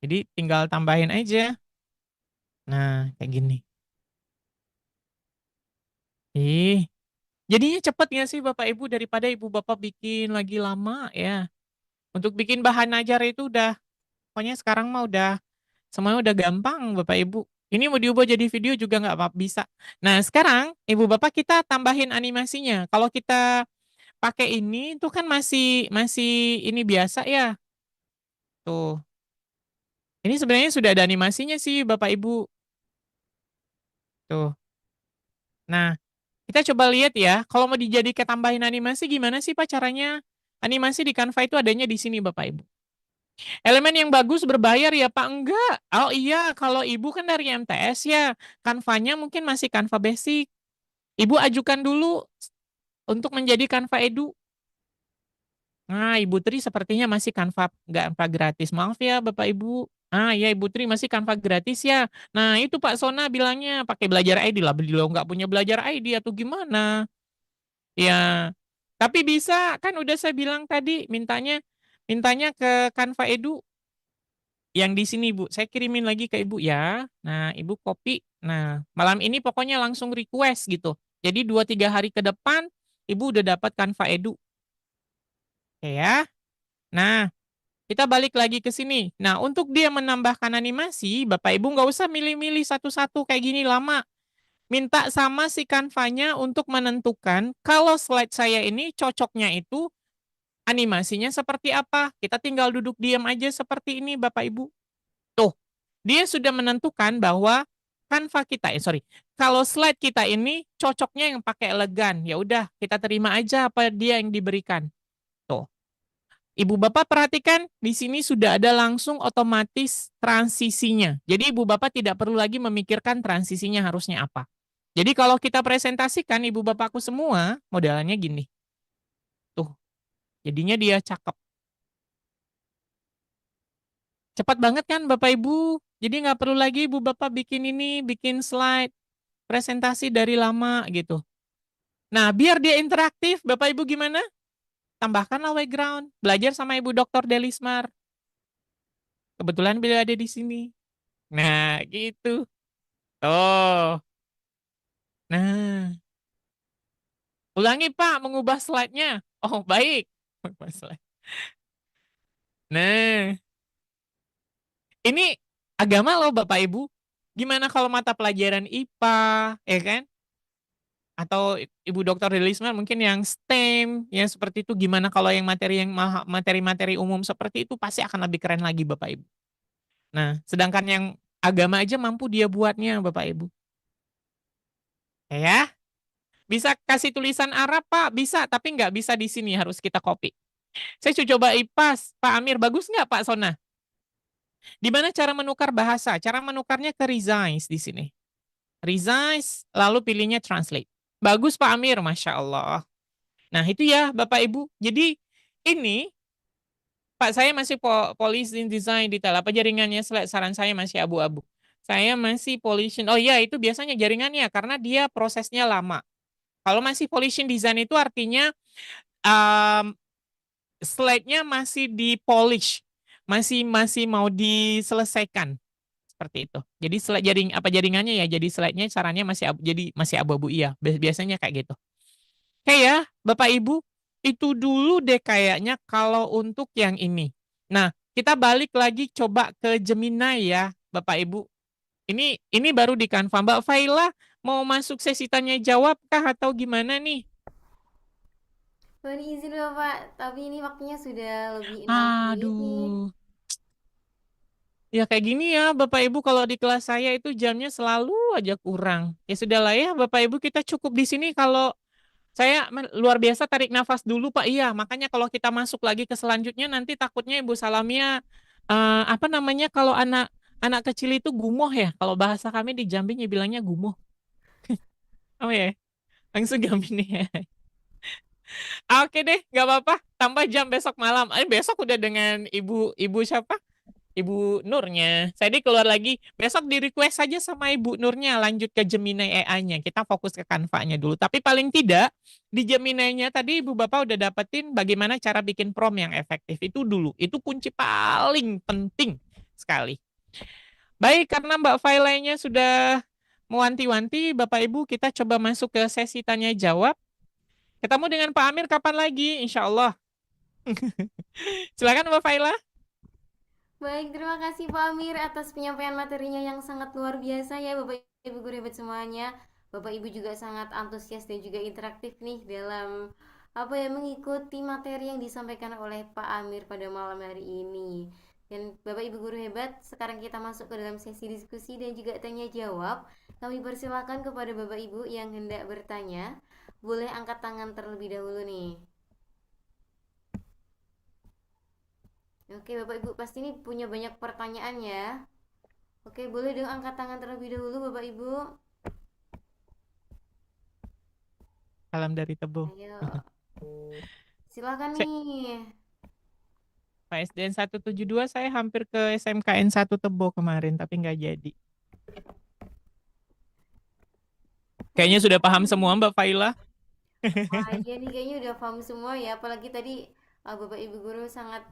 Jadi tinggal tambahin aja. Nah, kayak gini. Ih, jadinya cepet nggak sih Bapak Ibu daripada Ibu Bapak bikin lagi lama ya. Untuk bikin bahan ajar itu udah, pokoknya sekarang mah udah, semuanya udah gampang Bapak Ibu. Ini mau diubah jadi video juga nggak bisa. Nah, sekarang Ibu Bapak kita tambahin animasinya. Kalau kita pakai ini tuh kan masih masih ini biasa ya. Tuh. Ini sebenarnya sudah ada animasinya sih Bapak Ibu. Tuh. Nah, kita coba lihat ya, kalau mau dijadikan tambahin animasi gimana sih Pak caranya? Animasi di Canva itu adanya di sini Bapak Ibu. Elemen yang bagus berbayar ya Pak? Enggak. Oh iya, kalau Ibu kan dari MTS ya, Canva-nya mungkin masih Canva basic. Ibu ajukan dulu untuk menjadi Canva Edu. Nah, Ibu Tri sepertinya masih Canva nggak Canva gratis. Maaf ya Bapak Ibu. Ah ya Ibu Tri masih Canva gratis ya. Nah itu Pak Sona bilangnya pakai belajar ID lah. Beliau nggak punya belajar ID atau gimana? Ya, tapi bisa kan udah saya bilang tadi mintanya ke Canva Edu yang di sini Bu. Saya kirimin lagi ke Ibu ya. Nah Ibu copy. Nah malam ini pokoknya langsung request gitu. Jadi 2-3 hari ke depan Ibu udah dapat Canva Edu. Oke ya. Nah, kita balik lagi ke sini. Nah, untuk dia menambahkan animasi, Bapak Ibu nggak usah milih-milih satu-satu kayak gini lama. Minta sama si Canva-nya untuk menentukan kalau slide saya ini cocoknya itu animasinya seperti apa. Kita tinggal duduk diam aja seperti ini, Bapak Ibu. Tuh, dia sudah menentukan bahwa Canva kita, sorry, kalau slide kita ini cocoknya yang pakai elegan. Ya udah, kita terima aja apa dia yang diberikan. Tuh. Ibu Bapak perhatikan di sini sudah ada langsung otomatis transisinya. Jadi Ibu Bapak tidak perlu lagi memikirkan transisinya harusnya apa. Jadi kalau kita presentasikan Ibu Bapakku semua, modelannya gini. Tuh, jadinya dia cakep. Cepat banget kan Bapak Ibu? Jadi nggak perlu lagi Ibu Bapak bikin ini, bikin slide, presentasi dari lama gitu. Nah, biar dia interaktif, Bapak Ibu gimana? Tambahkanlah background. Belajar sama Ibu Dr. Delismar. Kebetulan beliau ada di sini. Nah, gitu. Oh, nah, ulangi Pak, mengubah slide-nya. Oh, baik. Mengubah slide. Nah, ini agama loh Bapak Ibu. Gimana kalau mata pelajaran IPA, ya kan? Atau Ibu Dokter Delisma mungkin yang STEM, yang seperti itu. Gimana kalau yang materi-materi umum seperti itu pasti akan lebih keren lagi Bapak Ibu. Nah, sedangkan yang agama aja mampu dia buatnya Bapak Ibu. Ya, bisa kasih tulisan Arab Pak, bisa, tapi nggak bisa di sini harus kita copy. Saya coba IPAS, Pak Amir, bagus nggak Pak Sona? Di mana cara menukar bahasa? Cara menukarnya ke resize di sini. Resize, lalu pilihnya translate. Bagus Pak Amir, Masya Allah. Nah itu ya Bapak Ibu. Jadi ini Pak saya masih polish design detail. Apa jaringannya? Saran saya masih abu-abu. Saya masih polishing. Oh iya itu biasanya jaringannya karena dia prosesnya lama. Kalau masih polishing design itu artinya um, slide-nya masih di polish, masih masih mau diselesaikan seperti itu. Jadi jaringannya ya, jadi slide-nya caranya jadi masih abu-abu iya. Biasanya kayak gitu. Oke ya, Bapak Ibu, itu dulu deh kayaknya kalau untuk yang ini. Nah, kita balik lagi coba ke Gemini ya, Bapak Ibu. Ini baru di Canva. Mbak Faila mau masuk sesi tanya jawab kah atau gimana nih? Mohon izin Bapak, tapi ini waktunya sudah lebih 60 menit nih. Aduh. Ya kayak gini ya Bapak Ibu kalau di kelas saya itu jamnya selalu aja kurang. Ya sudahlah ya Bapak Ibu kita cukup di sini kalau saya luar biasa tarik nafas dulu Pak. Iya, makanya kalau kita masuk lagi ke selanjutnya nanti takutnya Ibu Salamia apa namanya kalau anak anak kecil itu gumoh ya. Kalau bahasa kami di Jambi ya bilangnya gumoh. Oh ya, langsung Jambi nih ya. Oke deh, nggak apa-apa. Tambah jam besok malam. Besok udah dengan ibu siapa? Ibu Nurnya. Saya keluar lagi. Besok di request saja sama Ibu Nurnya. Lanjut ke Gemini AI-nya. Kita fokus ke Canva-nya dulu. Tapi paling tidak, di Gemini-nya tadi Ibu Bapak udah dapetin bagaimana cara bikin prompt yang efektif. Itu dulu. Itu kunci paling penting sekali. Baik, karena Mbak Failanya sudah mewanti-wanti, Bapak Ibu kita coba masuk ke sesi tanya jawab. Ketemu dengan Pak Amir kapan lagi? Insya Allah. Silakan Mbak Faila. Baik, terima kasih Pak Amir atas penyampaian materinya yang sangat luar biasa ya Bapak Ibu guru hebat semuanya. Bapak Ibu juga sangat antusias dan juga interaktif nih dalam apa ya mengikuti materi yang disampaikan oleh Pak Amir pada malam hari ini. Dan Bapak Ibu guru hebat, sekarang kita masuk ke dalam sesi diskusi dan juga tanya jawab. Kami persilakan kepada Bapak Ibu yang hendak bertanya, boleh angkat tangan terlebih dahulu nih. Oke, Bapak Ibu pasti ini punya banyak pertanyaan ya. Oke, boleh dong angkat tangan terlebih dahulu Bapak Ibu. Salam dari Tebo. Ayo, silakan Cek, nih. PSDN 172 saya hampir ke SMKN 1 Tebo kemarin, tapi nggak jadi. Oke, Kayaknya sudah silakan paham semua nih. Mbak Faila. Wah, iya nih kayaknya udah paham semua ya. Apalagi tadi Bapak Ibu guru sangat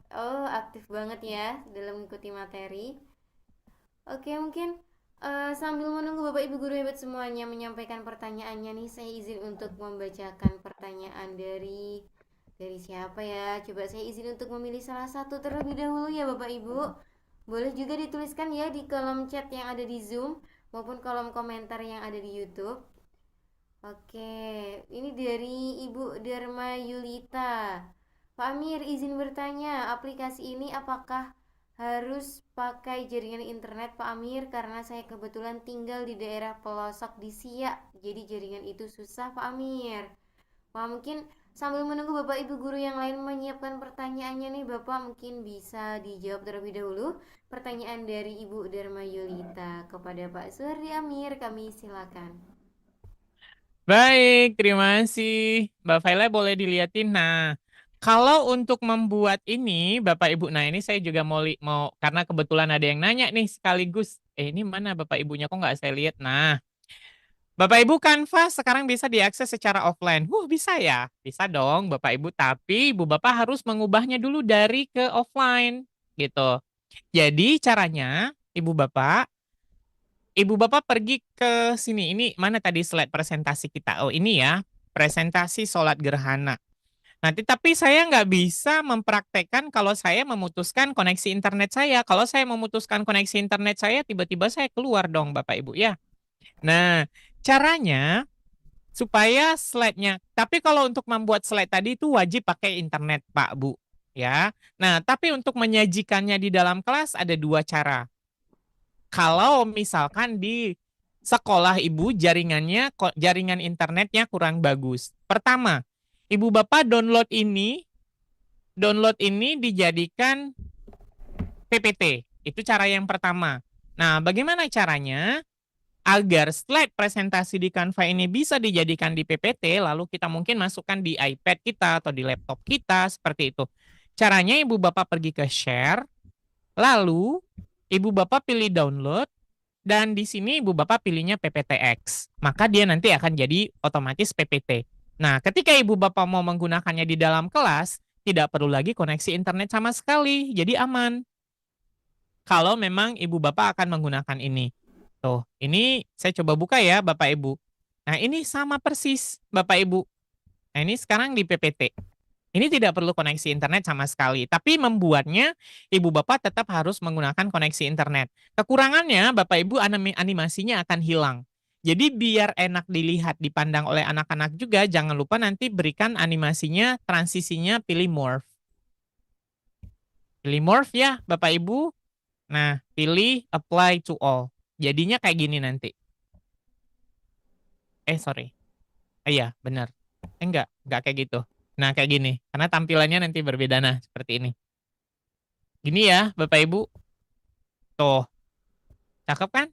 aktif banget ya dalam mengikuti materi. Oke, mungkin sambil menunggu Bapak Ibu guru hebat semuanya menyampaikan pertanyaannya nih, saya izin untuk membacakan pertanyaan dari siapa ya? Coba saya izin untuk memilih salah satu terlebih dahulu ya Bapak Ibu. Boleh juga dituliskan ya di kolom chat yang ada di Zoom maupun kolom komentar yang ada di YouTube. Oke, ini dari Ibu Dharma Yulita. Pak Amir, izin bertanya, aplikasi ini apakah harus pakai jaringan internet Pak Amir? Karena saya kebetulan tinggal di daerah pelosok di Siak, jadi jaringan itu susah Pak Amir. Wah, mungkin sambil menunggu Bapak Ibu guru yang lain menyiapkan pertanyaannya nih, Bapak mungkin bisa dijawab terlebih dahulu pertanyaan dari Ibu Dharma Yulita kepada Pak Suhardi Amir, kami silakan. Baik, terima kasih. Mbak Faila boleh dilihatin. Nah, kalau untuk membuat ini, Bapak Ibu, nah ini saya juga mau karena kebetulan ada yang nanya nih sekaligus. Ini mana Bapak Ibunya kok nggak saya lihat? Nah, Bapak Ibu Canva sekarang bisa diakses secara offline. Bisa ya? Bisa dong Bapak Ibu, tapi Ibu Bapak harus mengubahnya dulu dari ke offline gitu. Jadi caranya, Ibu Bapak pergi ke sini. Ini mana tadi slide presentasi kita? Oh ini ya, presentasi sholat gerhana. Nanti tapi saya nggak bisa mempraktekkan kalau saya memutuskan koneksi internet saya. Kalau saya memutuskan koneksi internet saya, tiba-tiba saya keluar dong Bapak Ibu ya. Nah, caranya supaya slide-nya. Tapi kalau untuk membuat slide tadi itu wajib pakai internet Pak Bu. Ya. Nah, tapi untuk menyajikannya di dalam kelas ada dua cara. Kalau misalkan di sekolah ibu jaringan internetnya kurang bagus. Pertama, ibu bapak download ini dijadikan PPT. Itu cara yang pertama. Nah, bagaimana caranya agar slide presentasi di Canva ini bisa dijadikan di PPT, lalu kita mungkin masukkan di iPad kita atau di laptop kita seperti itu. Caranya ibu bapak pergi ke share, lalu ibu bapak pilih download. Dan di sini Ibu Bapak pilihnya PPTX. Maka dia nanti akan jadi otomatis PPT. Nah, ketika Ibu Bapak mau menggunakannya di dalam kelas, tidak perlu lagi koneksi internet sama sekali. Jadi aman. Kalau memang Ibu Bapak akan menggunakan ini. Tuh, ini saya coba buka ya Bapak Ibu. Nah, ini sama persis Bapak Ibu. Nah, ini sekarang di PPT. Ini tidak perlu koneksi internet sama sekali, tapi membuatnya ibu bapak tetap harus menggunakan koneksi internet. Kekurangannya bapak ibu animasinya akan hilang. Jadi biar enak dilihat, dipandang oleh anak-anak juga, jangan lupa nanti berikan animasinya, transisinya pilih morph. Pilih morph ya bapak ibu. Nah, pilih apply to all. Jadinya kayak gini nanti. Sorry. Iya, benar. Enggak kayak gitu. Nah, kayak gini. Karena tampilannya nanti berbeda. Nah, seperti ini. Gini ya, Bapak Ibu. Tuh, cakep kan?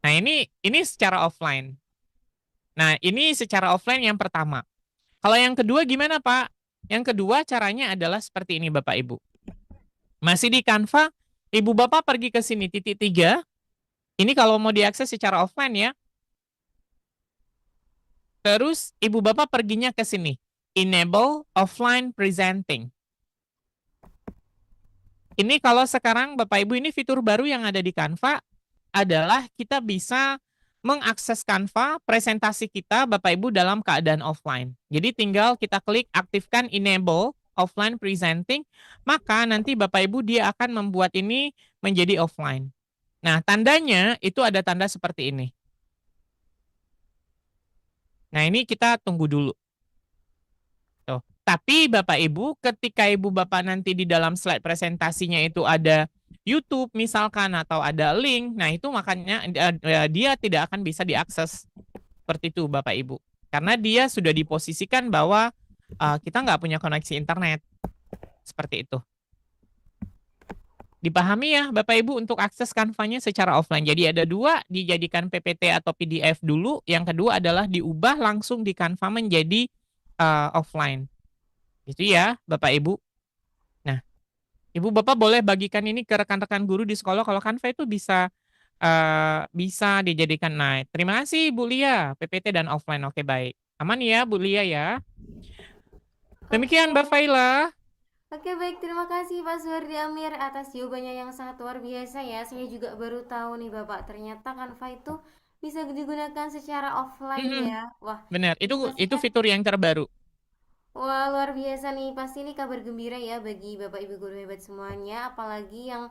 Nah, ini secara offline. Nah, ini secara offline yang pertama. Kalau yang kedua gimana, Pak? Yang kedua caranya adalah seperti ini, Bapak Ibu. Masih di Canva, Ibu Bapak pergi ke sini titik 3. Ini kalau mau diakses secara offline ya. Terus Ibu Bapak perginya ke sini. Enable offline presenting. Ini kalau sekarang Bapak Ibu ini fitur baru yang ada di Canva adalah kita bisa mengakses Canva presentasi kita Bapak Ibu dalam keadaan offline. Jadi tinggal kita klik aktifkan enable offline presenting, maka nanti Bapak Ibu dia akan membuat ini menjadi offline. Nah, tandanya itu ada tanda seperti ini. Nah, ini kita tunggu dulu. Tuh. Tapi Bapak Ibu, ketika Ibu Bapak nanti di dalam slide presentasinya itu ada YouTube misalkan atau ada link, nah itu makanya dia tidak akan bisa diakses seperti itu Bapak Ibu. Karena dia sudah diposisikan bahwa kita nggak punya koneksi internet. Seperti itu. Dipahami ya Bapak Ibu untuk akses Canva-nya secara offline. Jadi ada dua, dijadikan PPT atau PDF dulu. Yang kedua adalah diubah langsung di Canva menjadi offline. Itu ya Bapak Ibu. Nah, Ibu Bapak boleh bagikan ini ke rekan-rekan guru di sekolah kalau Canva itu bisa dijadikan. Nah, terima kasih Bu Lia, PPT dan offline. Oke, baik. Aman ya Bu Lia ya. Oke. Demikian Mbak Faila. Oke, baik, terima kasih Pak Suhardi Amir atas jawabannya yang sangat luar biasa ya. Saya juga baru tahu nih Bapak, ternyata Canva itu bisa digunakan secara offline Mm-mm, ya. Wah, benar, ini itu pastinya. fitur yang terbaru. Wah, luar biasa nih. Pasti ini kabar gembira ya bagi Bapak Ibu guru hebat semuanya, apalagi yang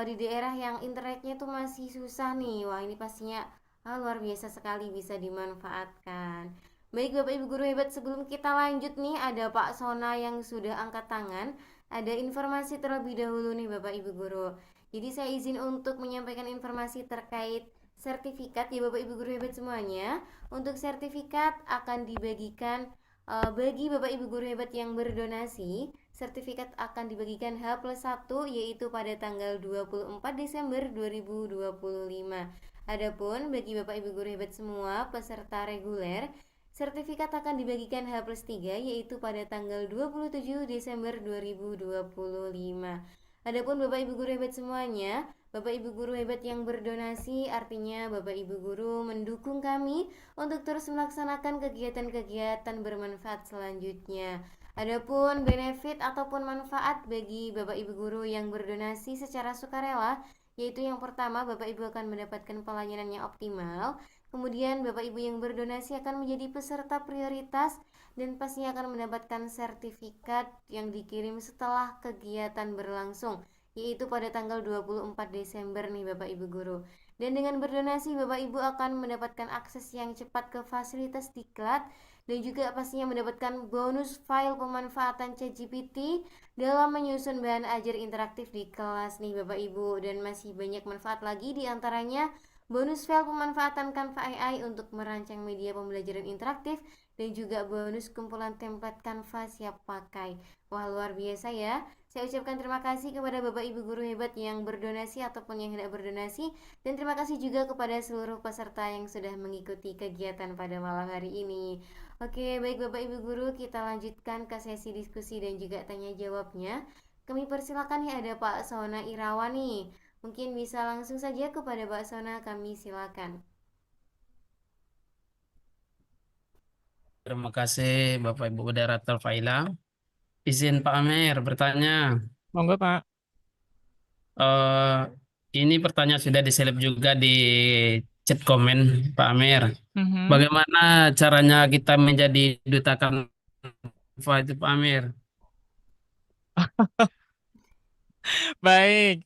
di daerah yang internetnya tuh masih susah nih. Wah, ini pastinya luar biasa sekali bisa dimanfaatkan. Baik Bapak Ibu guru hebat, sebelum kita lanjut nih, ada Pak Sona yang sudah angkat tangan. Ada informasi terlebih dahulu nih Bapak Ibu guru. Jadi saya izin untuk menyampaikan informasi terkait sertifikat ya Bapak Ibu guru hebat semuanya. Untuk sertifikat akan dibagikan bagi Bapak Ibu guru hebat yang berdonasi, sertifikat akan dibagikan H+1 yaitu pada tanggal 24 Desember 2025. Adapun bagi Bapak Ibu guru hebat semua peserta reguler, sertifikat akan dibagikan H+3 yaitu pada tanggal 27 Desember 2025. Adapun Bapak Ibu guru hebat semuanya, Bapak Ibu guru hebat yang berdonasi artinya Bapak Ibu guru mendukung kami untuk terus melaksanakan kegiatan-kegiatan bermanfaat selanjutnya. Adapun benefit ataupun manfaat bagi Bapak Ibu guru yang berdonasi secara sukarela, yaitu yang pertama Bapak Ibu akan mendapatkan pelayanan yang optimal. Kemudian Bapak Ibu yang berdonasi akan menjadi peserta prioritas dan pastinya akan mendapatkan sertifikat yang dikirim setelah kegiatan berlangsung, yaitu pada tanggal 24 Desember nih Bapak Ibu guru. Dan dengan berdonasi Bapak Ibu akan mendapatkan akses yang cepat ke fasilitas diklat dan juga pastinya mendapatkan bonus file pemanfaatan ChatGPT dalam menyusun bahan ajar interaktif di kelas nih Bapak Ibu, dan masih banyak manfaat lagi diantaranya bonus file pemanfaatan Canva AI untuk merancang media pembelajaran interaktif dan juga bonus kumpulan template Canva siap pakai. Wah, luar biasa ya. Saya ucapkan terima kasih kepada Bapak Ibu guru hebat yang berdonasi ataupun yang hendak berdonasi, dan terima kasih juga kepada seluruh peserta yang sudah mengikuti kegiatan pada malam hari ini. Oke, baik Bapak Ibu guru, kita lanjutkan ke sesi diskusi dan juga tanya jawabnya. Kami persilakan ya, ada Pak Sona Irawan nih. Mungkin bisa langsung saja kepada Pak Sona, kami silakan. Terima kasih Bapak Ibu Moderator Faila. Izin Pak Amer bertanya. Monggo Pak. eh ini pertanyaan sudah diselip juga di chat komen Pak Amer. Mhm. Bagaimana caranya kita menjadi duta Canva itu Pak Amer? Baik,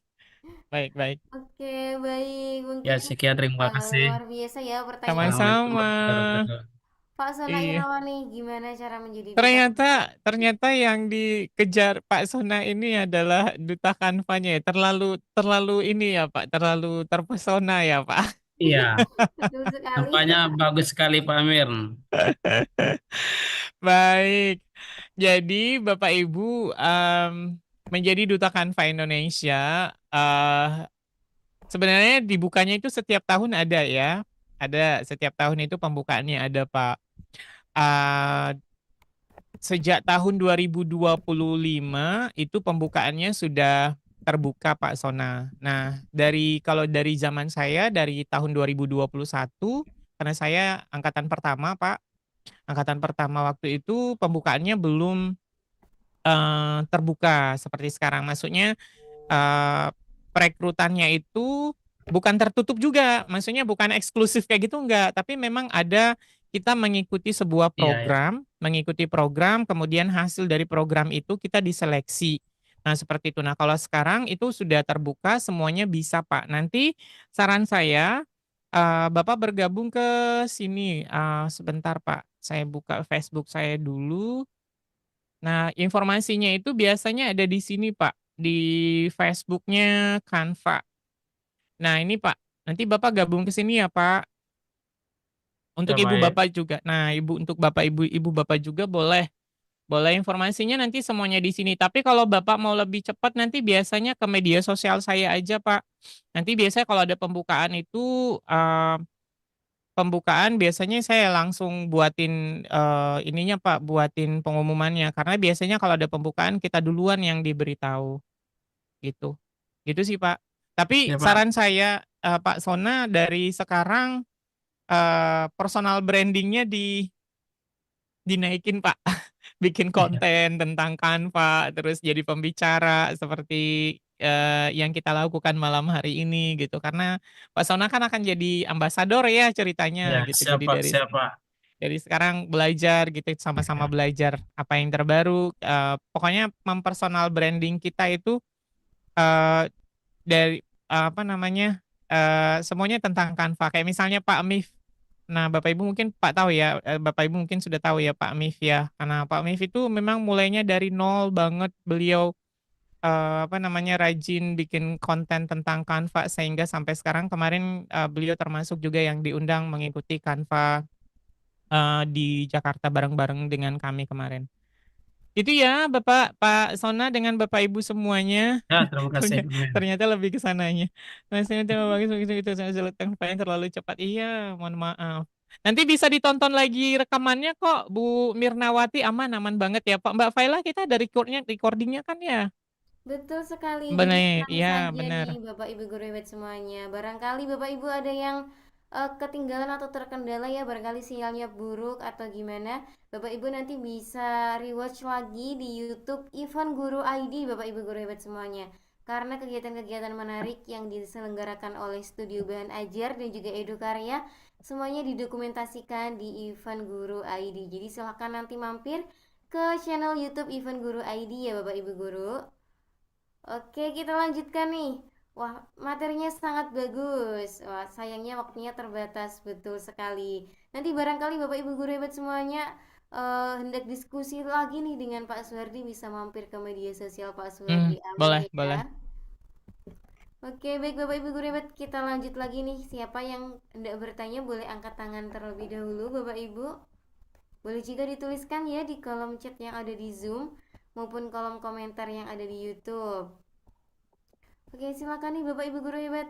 baik, baik. Oke, baik. Ya Mungkin sekian terima kasih. luar biasa ya pertanyaan Assalamualaikum Sama-sama. warahmatullahi wabarakatuh. Pak Sona Iya. Irawan nih. Gimana cara menjadi duta Ternyata Canva? ternyata yang dikejar Pak Sona ini adalah duta Canva-nya ya. Terlalu terlalu ini ya Pak, terlalu terpesona ya Pak. Iya, Betul sekali. nampaknya bagus sekali Pak Amir. Baik. Jadi Bapak Ibu menjadi duta Canva Indonesia sebenarnya dibukanya itu setiap tahun ada ya. Ada setiap tahun itu pembukaannya ada Pak. Eh, Sejak tahun 2025 itu pembukaannya sudah terbuka Pak Sona. Nah, kalau dari zaman saya dari tahun 2021 karena saya angkatan pertama Pak, angkatan pertama waktu itu pembukaannya belum terbuka seperti sekarang. Maksudnya eh, perekrutannya itu bukan tertutup juga, maksudnya bukan eksklusif kayak gitu enggak, tapi memang ada kita mengikuti sebuah Iya, ya. program, mengikuti program, kemudian hasil dari program itu kita diseleksi. Nah, seperti itu. Nah, kalau sekarang itu sudah terbuka, semuanya bisa, Pak. Nanti saran saya, Bapak bergabung ke sini. Sebentar, Pak. Saya buka Facebook saya dulu. Nah, informasinya itu biasanya ada di sini, Pak, di Facebook-nya Canva. Nah, ini, Pak, nanti Bapak gabung ke sini ya, Pak, untuk Ya ibu baik. bapak juga. Nah, untuk bapak ibu bapak juga boleh. Boleh informasinya nanti semuanya di sini. Tapi kalau bapak mau lebih cepat nanti biasanya ke media sosial saya aja, Pak. Nanti biasanya kalau ada pembukaan itu pembukaan biasanya saya langsung buatin ininya, Pak, buatin pengumumannya. Karena biasanya kalau ada pembukaan kita duluan yang diberitahu gitu. Gitu sih, Pak. Tapi Ya Pak. saran saya Pak Sona dari sekarang personal brandingnya dinaikin, Pak. Bikin konten tentang Canva, terus jadi pembicara seperti yang kita lakukan malam hari ini gitu. Karena Pak Sona kan akan jadi ambasador ya ceritanya Ya, gitu. Jadi siapa siapa. dari sekarang belajar gitu, sama-sama belajar apa yang terbaru. Pokoknya mempersonal branding kita itu eh, dari apa namanya semuanya tentang Canva. Kayak misalnya Pak Mif. Nah, Bapak Ibu mungkin Pak tahu ya, Bapak Ibu mungkin sudah tahu ya Pak Mif ya. Karena Pak Mif itu memang mulainya dari nol banget beliau apa namanya rajin bikin konten tentang Canva sehingga sampai sekarang kemarin beliau termasuk juga yang diundang mengikuti Canva di Jakarta bareng-bareng dengan kami kemarin. Itu ya Bapak Pak Sona dengan Bapak Ibu semuanya. Ya, terima kasih. Amin. Ternyata lebih ke sananya. Mas ini tema bagus begitu itu saya selesai yang terlalu cepat. Iya, mohon maaf. Nanti bisa ditonton lagi rekamannya kok Bu Mirnawati aman banget ya Pak. Mbak Faila kita ada recordingnya kan ya? Betul sekali. Jadi Benar, tenang iya saja benar. nih Bapak Ibu guru hebat semuanya. Barangkali Bapak Ibu ada yang ketinggalan atau terkendala ya, barangkali sinyalnya buruk atau gimana. Bapak Ibu nanti bisa rewatch lagi di YouTube Ivan Guru ID Bapak Ibu guru hebat semuanya. Karena kegiatan-kegiatan menarik yang diselenggarakan oleh Studio Bahan Ajar dan juga Edukarya semuanya didokumentasikan di Ivan Guru ID. Jadi silahkan nanti mampir ke channel YouTube Ivan Guru ID ya Bapak Ibu guru. Oke, kita lanjutkan nih. Wah, materinya sangat bagus. Wah, sayangnya waktunya terbatas, betul sekali. Nanti barangkali Bapak Ibu guru hebat semuanya hendak diskusi lagi nih dengan Pak Suhardi, bisa mampir ke media sosial Pak Suhardi. Amin Boleh, ya. boleh. Oke, baik Bapak Ibu guru hebat, kita lanjut lagi nih. Siapa yang hendak bertanya boleh angkat tangan terlebih dahulu, Bapak Ibu. Boleh juga dituliskan ya di kolom chat yang ada di Zoom maupun kolom komentar yang ada di YouTube. Oke, silakan nih Bapak Ibu guru hebat.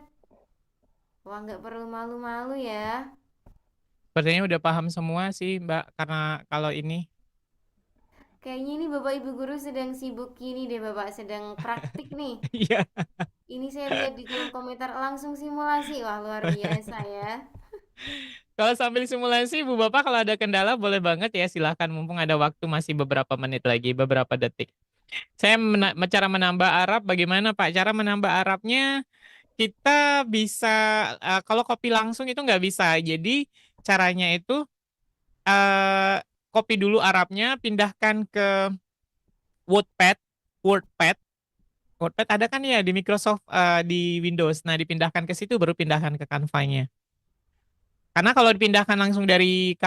Wah, nggak perlu malu-malu ya. Sepertinya udah paham semua sih Mbak karena kalau ini Kayaknya ini Bapak Ibu guru sedang sibuk gini deh Bapak, sedang praktik nih. iya. Ini saya lihat di kolom komentar langsung simulasi. Wah, luar biasa ya. Kalau sambil simulasi, Bu Bapak kalau ada kendala boleh banget ya silahkan mumpung ada waktu masih beberapa menit lagi, beberapa detik. Saya cara menambah Arab bagaimana Pak? Cara menambah Arabnya kita bisa kalau copy langsung itu nggak bisa. Jadi caranya itu copy dulu Arabnya, pindahkan ke Wordpad, Wordpad, Wordpad ada kan ya di Microsoft di Windows. Nah dipindahkan ke situ baru pindahkan ke Canva-nya. Karena kalau dipindahkan langsung dari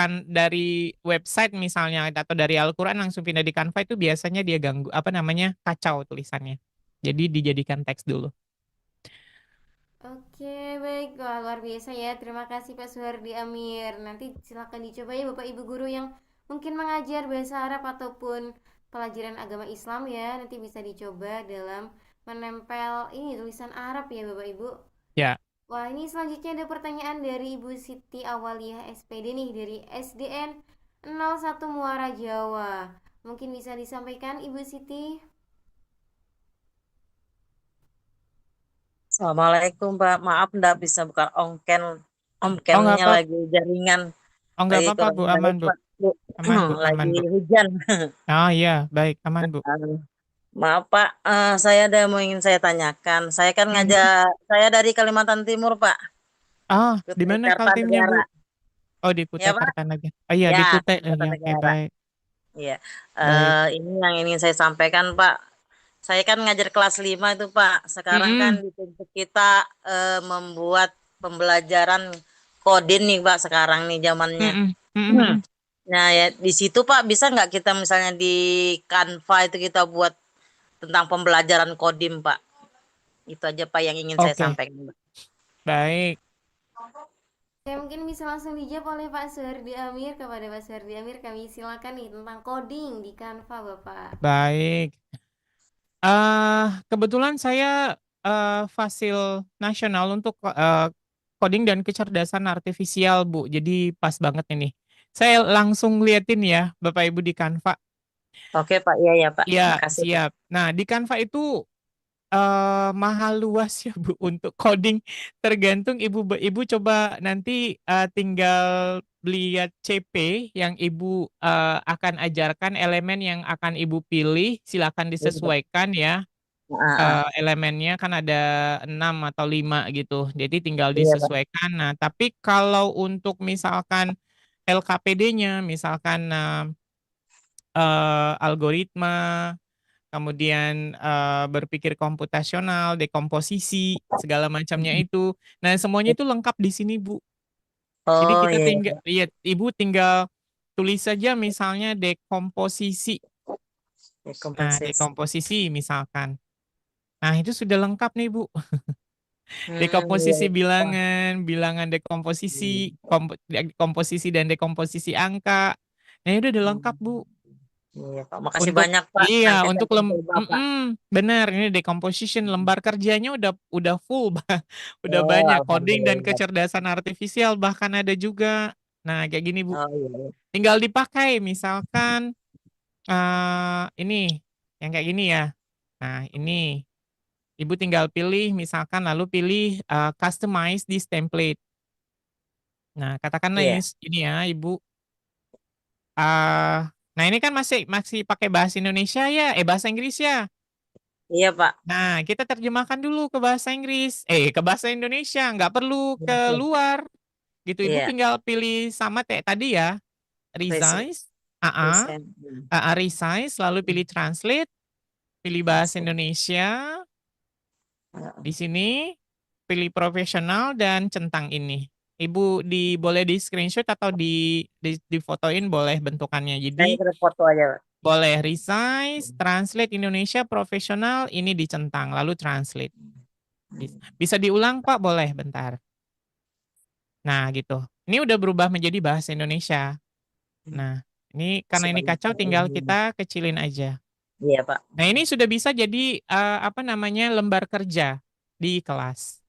website misalnya atau dari Al-Qur'an langsung pindah di Canva itu biasanya dia ganggu apa namanya kacau tulisannya. Jadi dijadikan teks dulu. Oke, baik. Wah, luar biasa ya. Terima kasih Pak Suhardi Amir. Nanti silakan dicoba ya Bapak Ibu guru yang mungkin mengajar bahasa Arab ataupun pelajaran agama Islam ya. Nanti bisa dicoba dalam menempel ini tulisan Arab ya Bapak Ibu. Ya, Wah, ini selanjutnya ada pertanyaan dari Ibu Siti Awaliyah SPD nih dari SDN 01 Muara Jawa. Mungkin bisa disampaikan Ibu Siti? Assalamualaikum Pak, maaf nggak bisa buka ongken, oh nggak omkennya apa, lagi jaringan, oh nggak lagi apa-apa kurang Bu, aman baik Bu, Pak, Bu. aman Bu, aman Lagi Bu. hujan. Oh iya, baik, aman Bu. Maaf Pak, saya ada yang mau ingin saya tanyakan. Saya kan Mhm. ngajak, saya dari Kalimantan Timur Pak, Ah, di Kutai mana Kaltimnya Bu? Kartanegara. Oh di Ya Kutai Pak? Kartanegara. Oh iya di Ya, Kutai, Kutai ya oke Kartanegara. baik, Iya. baik. Ini yang ingin saya sampaikan Pak. Saya kan ngajar kelas 5 itu Pak. Sekarang kan Mm-mm, dituntut kita membuat pembelajaran coding nih Pak sekarang nih zamannya. mm-mm, mm-mm, mm-mm. Nah ya di situ Pak bisa nggak kita misalnya di Canva itu kita buat tentang pembelajaran kodim Pak. Itu aja Pak yang ingin saya Oke, sampaikan, Pak. baik. Oke, mungkin bisa langsung dijawab oleh Pak Suhardi Amir. Kepada Pak Suhardi Amir kami silakan nih tentang coding di Canva Bapak. Baik. Kebetulan saya fasil nasional untuk coding dan kecerdasan artifisial, Bu. Jadi pas banget ini. Saya langsung liatin ya, Bapak Ibu di Canva. Oke Pak, iya ya Pak. Iya, Makasih Pak. siap. Nah, di Canva itu mahal luas ya, Bu, untuk coding. Tergantung Ibu coba nanti tinggal lihat CP yang Ibu akan ajarkan, elemen yang akan Ibu pilih, silakan Iya Pak. disesuaikan ya. Elemennya kan ada 6 atau 5 gitu. Jadi tinggal Iya Pak. disesuaikan. Nah, tapi kalau untuk misalkan LKPD-nya, misalkan algoritma, kemudian berpikir komputasional, dekomposisi, segala macamnya itu. Nah, semuanya itu lengkap di sini, Bu. Jadi Oh kita iya, iya tinggal, Pak. lihat, Ibu tinggal tulis saja misalnya dekomposisi. Nah, Dekomposisi. dekomposisi misalkan. Nah, itu sudah lengkap nih, Bu. Iya, Dekomposisi iya Pak. bilangan, bilangan dekomposisi, komposisi dan dekomposisi angka. Nah, itu udah lengkap, Bu. Iya Pak. Makasih Untuk banyak Pak. iya, Nanti saya untuk akan coba Pak. benar ini decomposition lembar kerjanya udah full, udah Oh, banyak coding dan alhamdulillah. kecerdasan artifisial bahkan ada juga. Nah, kayak gini, Bu. Oh iya, iya. Tinggal dipakai misalkan ini yang kayak gini ya. Nah, ini Ibu tinggal pilih misalkan lalu pilih customize this template. Nah, katakanlah Iya, ini ya, Ibu. Nah ini kan masih masih pakai bahasa Indonesia ya, bahasa Inggris ya. iya Pak. Nah, kita terjemahkan dulu ke bahasa Inggris, ke bahasa Indonesia, nggak perlu Iya, ke iya. luar, gitu. Ibu Iya. tinggal pilih sama kayak tadi ya, Resi- resize, AA, Resign. resize, lalu pilih translate, pilih bahasa Translate. Indonesia, di sini pilih profesional dan centang ini. Ibu boleh di screenshot atau di fotoin boleh bentukannya. Saya Jadi ke foto aja Pak. boleh resize, translate Indonesia profesional, ini dicentang, lalu translate. Bisa diulang Pak, boleh bentar. Nah gitu. Ini udah berubah menjadi bahasa Indonesia. Nah, ini Makasih karena ini banyak kacau Pak. tinggal kita kecilin aja. Iya Pak. Nah, ini sudah bisa jadi apa namanya lembar kerja di kelas.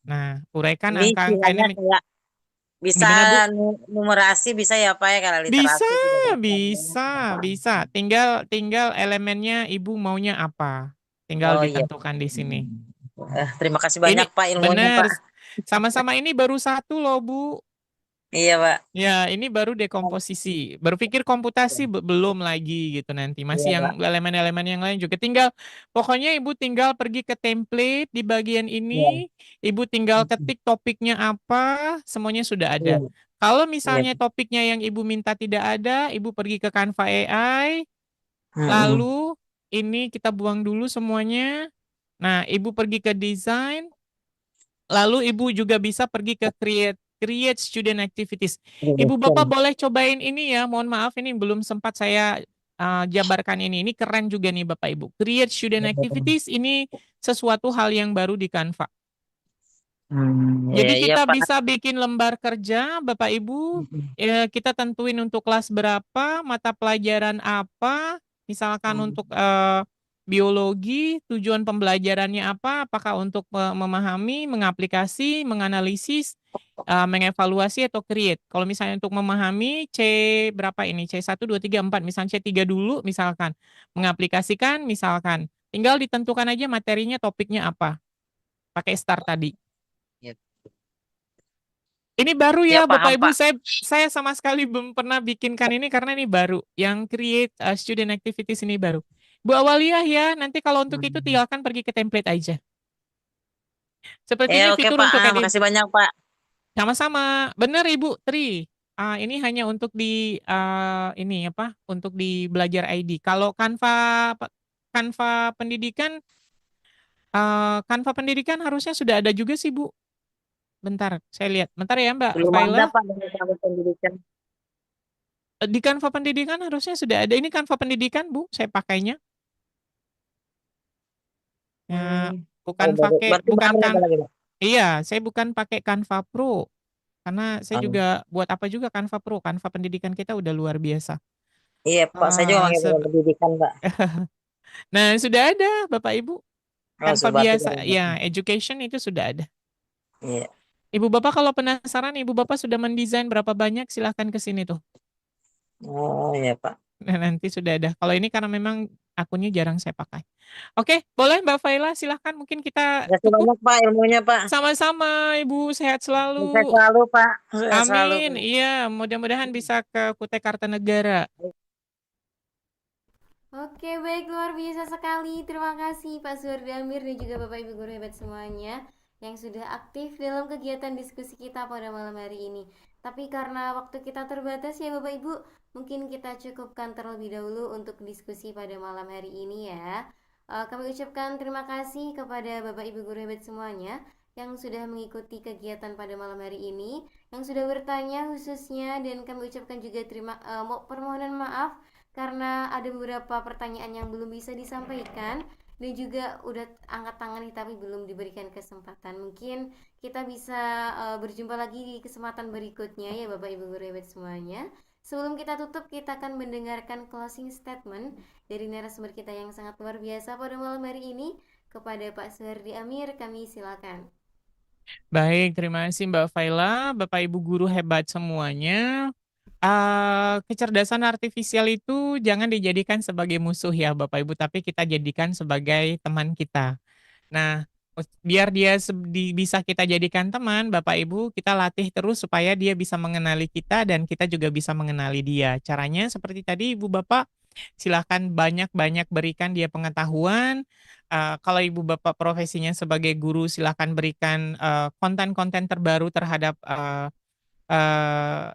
Nah, uraikan Ini angka-angka istilahnya ini. kayak bisa Gimana Bu? numerasi bisa ya Pak ya, kalau Bisa, literasi juga bisa. bisa. Tinggal tinggal elemennya Ibu maunya apa. Tinggal Oh iya. ditentukan di sini. Terima kasih Ini banyak Pak ilmunya benar. Pak. Sama-sama ini baru satu loh Bu. Iya Pak. Ya, ini baru dekomposisi. Berpikir komputasi belum lagi gitu nanti. Iya Masih yang Pak. elemen-elemen yang lain juga. Pokoknya Ibu tinggal pergi ke template di bagian Iya. ini. Ibu tinggal ketik topiknya apa, semuanya sudah Iya. ada. Kalau Iya. misalnya topiknya yang Ibu minta tidak ada, Ibu pergi ke Canva AI, Mm-mm. lalu ini kita buang dulu semuanya. Nah, Ibu pergi ke design, lalu Ibu juga bisa pergi ke create student activities. Ibu Bapak boleh cobain ini ya. Mohon maaf ini belum sempat saya jabarkan ini. Ini keren juga nih Bapak Ibu. Create student activities ini sesuatu hal yang baru di Canva. Iya, Jadi iya kita Pak. bisa bikin lembar kerja Bapak Ibu. Kita tentuin untuk kelas berapa, mata pelajaran apa. Misalkan untuk biologi, tujuan pembelajarannya apa, apakah untuk memahami, mengaplikasi, menganalisis, mengevaluasi atau create. Kalau misalnya untuk memahami C berapa ini? C1, 2, 3, 4. Misalnya C3 dulu misalkan. Mengaplikasikan misalkan. Tinggal ditentukan aja materinya, topiknya apa. Pakai start tadi. Ini baru Ya ya paham Bapak Ibu, Pak. saya sama sekali belum pernah bikinkan ini karena ini baru. Yang create student activities ini baru. Bu Awaliyah ya, nanti kalau untuk itu tinggalkan pergi ke template aja. Seperti ini Oke fitur Pak. untuk edit. Makasih banyak Pak. Sama-sama. Benar Ibu Tri. Ini hanya untuk di ini apa? Untuk di belajar ID. Kalau Canva pendidikan Canva pendidikan harusnya sudah ada juga sih Bu. Bentar, saya lihat. Bentar ya Mbak Belum ada Faila. Pak dari kami pendidikan. Di Canva Pendidikan harusnya sudah ada. Ini Canva Pendidikan, Bu, saya pakainya. Ya, Hmm. Oh, bukan baru. pakai Berarti baru apa lagi, Pak? iya, saya bukan pakai Canva Pro. Karena saya Ah, juga buat apa juga Canva Pro. Canva Pendidikan kita udah luar biasa. iya, Pak. Saya juga Ah, pakai program pendidikan, Pak. nah, sudah ada Bapak Ibu. Oh, Canva berarti biasa, baru. ya, education itu sudah ada. Iya. Ibu Bapak kalau penasaran, Ibu Bapak sudah mendesain berapa banyak, silahkan ke sini tuh. Oh, iya, Pak. Nah, nanti sudah ada. Kalau ini karena memang akunnya jarang saya pakai. Oke, boleh Mbak Faila, silahkan mungkin kita Terima kasih tutup. banyak, Pak, ilmunya, Pak. Sama-sama, Ibu, sehat Sukses selalu. selalu, Pak. Sukses selalu, Amin. Pak. Iya, mudah-mudahan bisa ke Kutai Kartanegara. Oke, baik, luar biasa sekali. Terima kasih Pak Suhardi Amir dan juga Bapak Ibu guru hebat semuanya yang sudah aktif dalam kegiatan diskusi kita pada malam hari ini. Tapi karena waktu kita terbatas ya Bapak Ibu, mungkin kita cukupkan terlebih dahulu untuk diskusi pada malam hari ini ya. Kami ucapkan terima kasih kepada Bapak Ibu guru hebat semuanya yang sudah mengikuti kegiatan pada malam hari ini, yang sudah bertanya khususnya, dan kami ucapkan juga permohonan maaf karena ada beberapa pertanyaan yang belum bisa disampaikan dan juga udah angkat tangan nih tapi belum diberikan kesempatan. Mungkin kita bisa berjumpa lagi di kesempatan berikutnya ya Bapak Ibu guru hebat semuanya. Sebelum kita tutup, kita akan mendengarkan closing statement dari narasumber kita yang sangat luar biasa pada malam hari ini. Kepada Pak Suhardi Amir, kami silakan. Baik, terima kasih Mbak Faila, Bapak Ibu guru hebat semuanya. Kecerdasan artifisial itu jangan dijadikan sebagai musuh ya Bapak Ibu, tapi kita jadikan sebagai teman kita. Nah, biar dia bisa kita jadikan teman, Bapak Ibu, kita latih terus supaya dia bisa mengenali kita dan kita juga bisa mengenali dia. Caranya seperti tadi Ibu Bapak, silahkan banyak-banyak berikan dia pengetahuan. Kalau Ibu Bapak profesinya sebagai guru, silahkan berikan konten-konten terbaru terhadap eh,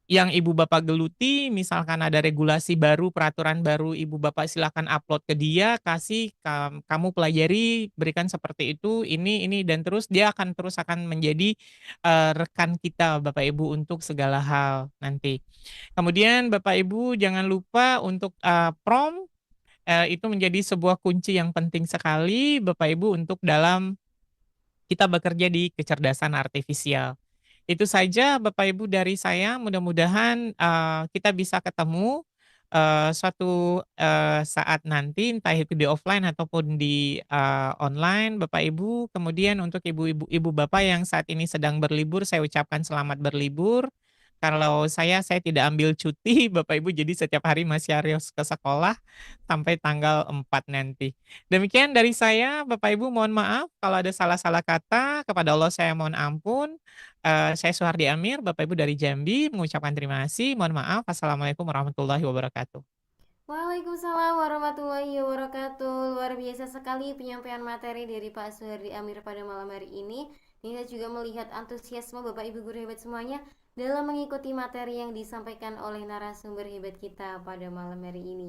yang Ibu Bapak geluti, misalkan ada regulasi baru, peraturan baru, Ibu Bapak silakan upload ke dia, kasih kamu pelajari, berikan seperti itu, ini dan terus dia akan menjadi rekan kita Bapak Ibu untuk segala hal nanti. Kemudian Bapak Ibu jangan lupa untuk prompt itu menjadi sebuah kunci yang penting sekali Bapak Ibu untuk dalam kita bekerja di kecerdasan artifisial. Itu saja Bapak Ibu dari saya, mudah-mudahan kita bisa ketemu suatu saat nanti, entah itu di offline ataupun di online Bapak Ibu. Kemudian untuk ibu bapak yang saat ini sedang berlibur, saya ucapkan selamat berlibur. Kalau saya tidak ambil cuti, Bapak Ibu, jadi setiap hari masih harus ke sekolah sampai tanggal 4 nanti. Demikian dari saya, Bapak Ibu, mohon maaf kalau ada salah-salah kata, kepada Allah saya mohon ampun. Saya Suhardi Amir, Bapak Ibu dari Jambi, mengucapkan terima kasih. Mohon maaf. Assalamualaikum warahmatullahi wabarakatuh. Waalaikumsalam warahmatullahi wabarakatuh. Luar biasa sekali penyampaian materi dari Pak Suhardi Amir pada malam hari ini. Kita juga melihat antusiasme Bapak Ibu guru hebat semuanya dalam mengikuti materi yang disampaikan oleh narasumber hebat kita pada malam hari ini.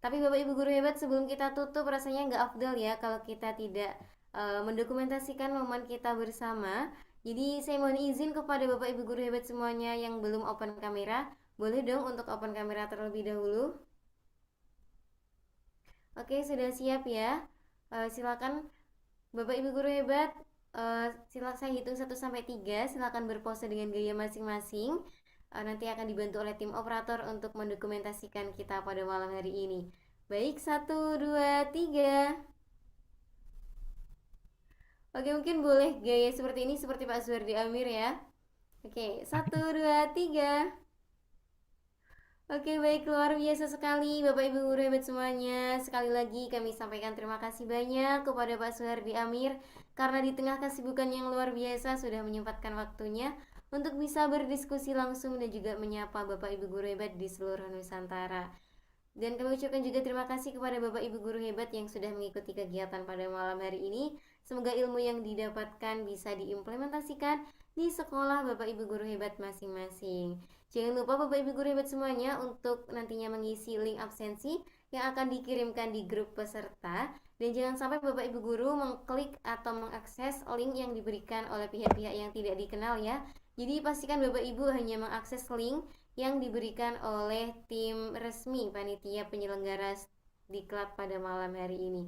Tapi Bapak Ibu guru hebat, sebelum kita tutup, rasanya nggak afdal ya kalau kita tidak mendokumentasikan momen kita bersama. Jadi saya mohon izin kepada Bapak Ibu guru hebat semuanya yang belum open kamera, boleh dong untuk open kamera terlebih dahulu. Oke, sudah siap ya. Silakan Bapak Ibu guru hebat. Silakan saya hitung 1 sampai 3. Silakan berpose dengan gaya masing-masing. Nanti akan dibantu oleh tim operator untuk mendokumentasikan kita pada malam hari ini. Baik, 1, 2, 3. Oke, mungkin boleh gaya seperti ini seperti Pak Suhardi Amir ya. Oke, 1, 2, 3. Oke, baik, luar biasa sekali Bapak Ibu guru hebat semuanya. Sekali lagi kami sampaikan terima kasih banyak kepada Pak Suhardi Amir karena di tengah kesibukan yang luar biasa sudah menyempatkan waktunya untuk bisa berdiskusi langsung dan juga menyapa Bapak Ibu guru hebat di seluruh Nusantara. Dan kami ucapkan juga terima kasih kepada Bapak Ibu guru hebat yang sudah mengikuti kegiatan pada malam hari ini. Semoga ilmu yang didapatkan bisa diimplementasikan di sekolah Bapak Ibu guru hebat masing-masing. Jangan lupa Bapak Ibu guru hebat semuanya untuk nantinya mengisi link absensi yang akan dikirimkan di grup peserta. Dan jangan sampai Bapak Ibu guru mengklik atau mengakses link yang diberikan oleh pihak-pihak yang tidak dikenal ya. Jadi pastikan Bapak Ibu hanya mengakses link yang diberikan oleh tim resmi panitia penyelenggara diklat pada malam hari ini.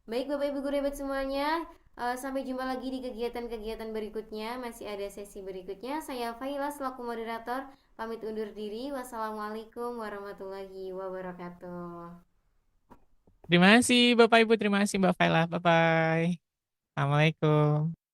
Baik Bapak Ibu guru hebat semuanya, sampai jumpa lagi di kegiatan-kegiatan berikutnya. Masih ada sesi berikutnya. Saya Faila selaku moderator pamit undur diri. Wassalamualaikum warahmatullahi wabarakatuh. Terima kasih Bapak Ibu, terima kasih Mbak Faila. Bye-bye. Assalamualaikum.